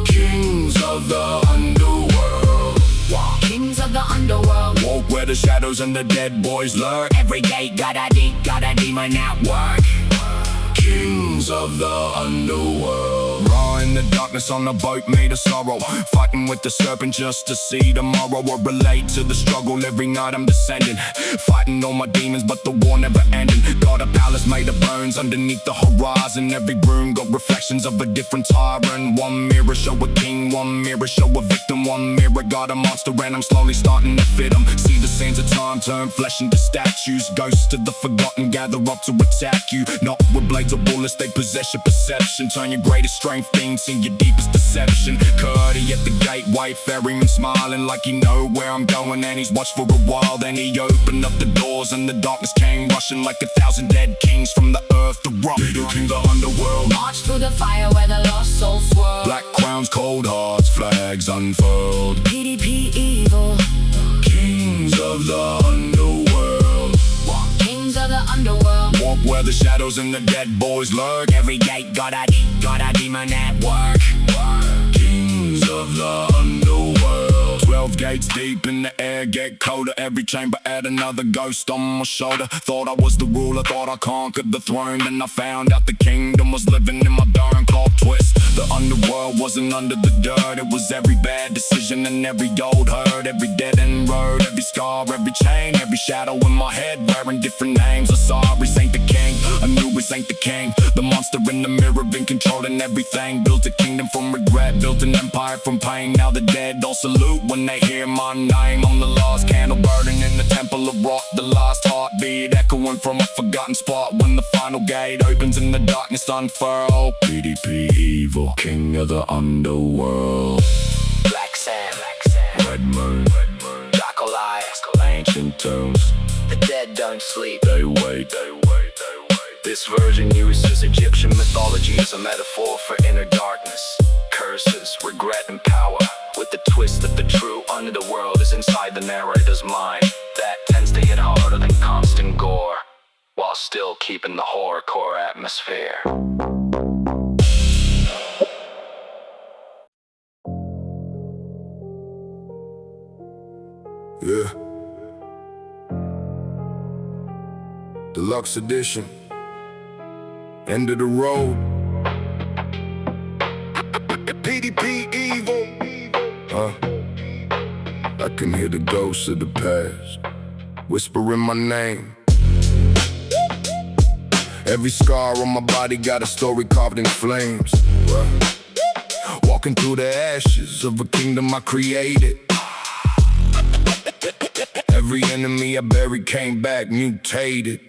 Speaker 2: Kings of the underworld,
Speaker 3: Kings of the underworld.
Speaker 2: walk where the shadows and the dead boys lurk.
Speaker 3: Every gate got a demon at work.
Speaker 2: Kings of the underworld, raw in the darkness on a boat made of sorrow, fighting with the serpent just to see tomorrow or relate to the struggle. Every night I'm descending, fighting all my demons, but the war never ending. Got a palace made of bones underneath the horizon. Every room got reflections of a different tyrant. One mirror show a king, one mirror show a victim. One mirror got a monster and I'm slowly starting to fit them. See the sands of time turn flesh into statues. Ghosts of the forgotten gather up to attack you. Not with blades or bullets, they possess your perception. Turn your greatest strength things in your deepest deception. Curdy at the gate, white ferryman smiling like he know where I'm going, and he's watched for a while. Then he opened up the doors and the darkness came rushing like 1,000 dead kings from the earth to rock. The king of the underworld,
Speaker 3: March through the fire where the lost souls swirl.
Speaker 2: black crowns, cold hearts, flags unfurled.
Speaker 3: Petey P Evil.
Speaker 2: Kings of the underworld,
Speaker 3: Kings of the underworld.
Speaker 2: walk where the shadows and the dead boys lurk.
Speaker 3: Every gate got a demon at work.
Speaker 2: Kings of the underworld, 12 gates deep in the air, get colder. Every chamber add another ghost on my shoulder. Thought I was the ruler, thought I conquered the throne. Then I found out the kingdom was living in my darn clock twist. The underworld wasn't under the dirt, it was every bad decision and every old hurt. Every dead end road, every scar, every chain, every shadow in my head wearing different names. Osiris ain't the king, Anubis ain't the king. The monster in the mirror been controlling everything. Built a kingdom from regret, built an empire from pain. Now the dead don't salute when they hear my name. I'm the lost candle burning in the temple of rot, the last heartbeat echoing from a forgotten spot. When the final gate opens and the darkness unfurls. Petey P Evil, king of the underworld,
Speaker 3: Black sand.
Speaker 2: red moon,
Speaker 3: Jackal eye.
Speaker 2: ancient tombs,
Speaker 3: The dead don't sleep.
Speaker 2: they wait.
Speaker 5: This version uses Egyptian mythology as a metaphor for inner darkness, curses, regret, and power, with the twist that the true underworld is inside the narrator's mind. That tends to hit harder than constant gore, while still keeping the horrorcore atmosphere.
Speaker 2: Yeah. Deluxe edition. End of the road. Petey P Evil. I can hear the ghosts of the past whispering my name. Every scar on my body got a story carved in flames. Walking through the ashes of a kingdom I created. Every enemy I buried came back mutated.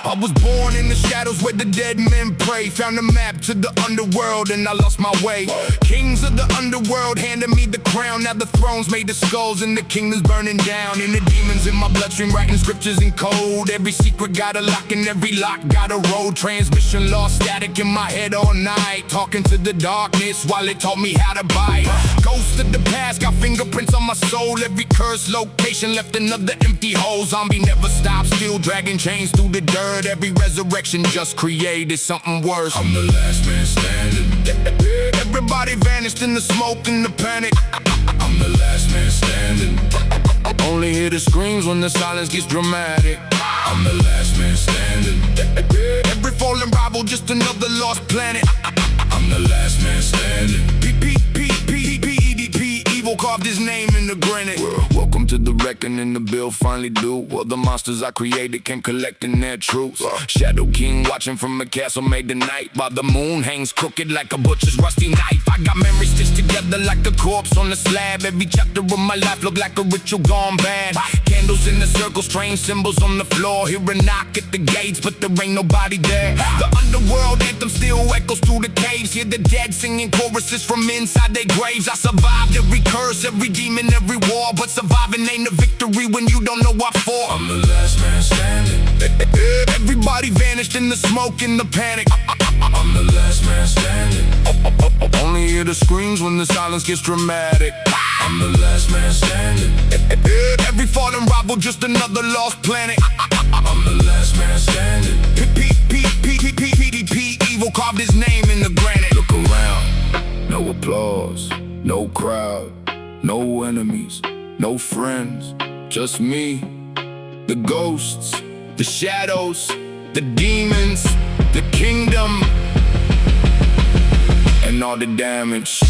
Speaker 2: I was born in the shadows where the dead men pray. Found a map to the underworld and I lost my way. Kings of the underworld handed me the crown. Now the throne's made of skulls and the kingdom's burning down. And the demons in my bloodstream writing scriptures in code. Every secret got a lock and every lock got a road. Transmission lost static in my head all night. Talking to the darkness while it taught me how to bite. Ghosts of the past got fingerprints on my soul. Every cursed location left another empty hole. Zombie never stops, still dragging chains through the dirt. Every resurrection just created something worse. I'm the last man standing. Everybody vanished in the smoke and the panic. I'm the last man standing. Only here to the screams when the silence gets dramatic.
Speaker 4: I'm the last man standing.
Speaker 2: Every fallen rival, just another lost planet.
Speaker 4: I'm the last man standing.
Speaker 2: Petey P Evil carved his name in the granite.
Speaker 4: Welcome to the reckoning, the bill finally due. Well, the monsters I created came collecting their troops. Shadow King watching from a castle made of night, while the moon hangs crooked like a butcher's rusty knife. I got memories stitched together like a corpse on the slab. Every chapter of my life look like a ritual gone bad. Candles in the circle, strange symbols on the floor. Hear a knock at the gates, but there ain't nobody there. The underworld anthem still echoes through the caves. Hear the dead singing choruses from inside their graves. I survived every curse, every demon, every war, but surviving ain't a victory when you don't know what for. I'm the last man standing.
Speaker 2: Everybody vanished in the smoke and the panic.
Speaker 4: I'm the last man standing.
Speaker 2: Only hear the screams when the silence gets dramatic.
Speaker 4: I'm the last man standing.
Speaker 2: Every fallen rival, just another lost planet.
Speaker 4: I'm the last man standing.
Speaker 2: Petey P Evil carved his name in the granite.
Speaker 4: Look around, no applause, no crowd, no enemies, no friends, just me, the ghosts,
Speaker 2: The shadows, the demons, the kingdom,
Speaker 4: and all the damage.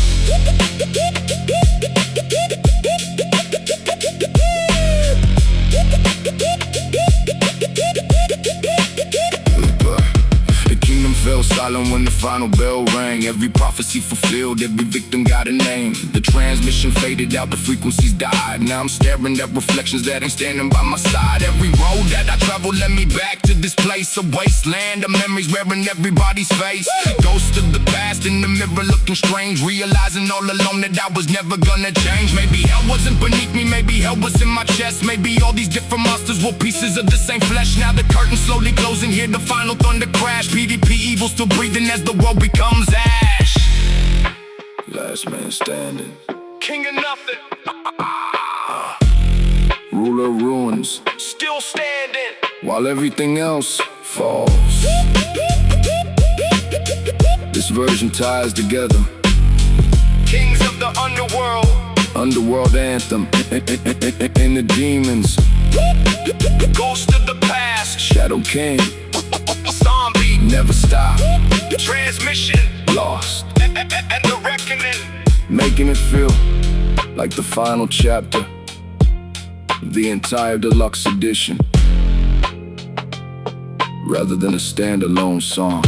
Speaker 4: The kingdom fell silent when the final bell rang. Every prophecy fulfilled, every victim got a name. The transmission faded out, the frequencies died. Now I'm staring at reflections that ain't standing by my side. Every road that I travel led me back to this place, a wasteland of memories wearing everybody's face. Ghosts of the past in the mirror looking strange, realizing all along that I was never gonna change. Maybe hell wasn't beneath me, maybe hell was in my chest. Maybe all these different monsters were pieces of the same flesh. Now the curtain slowly closing, hear the final thunder crash. Petey P Evil still breathing as the world becomes ash. Last man standing.
Speaker 2: king of nothing,
Speaker 4: Ruler of ruins,
Speaker 2: still standing.
Speaker 4: while everything else falls. This version ties together.
Speaker 2: Kings of the underworld,
Speaker 4: Underworld anthem, and the demons.
Speaker 2: ghost of the past,
Speaker 4: Shadow King,
Speaker 2: zombie,
Speaker 4: never stop.
Speaker 2: transmission,
Speaker 4: Lost,
Speaker 2: and the reckoning.
Speaker 4: making it feel like the final chapter of the entire deluxe edition, rather than a standalone song.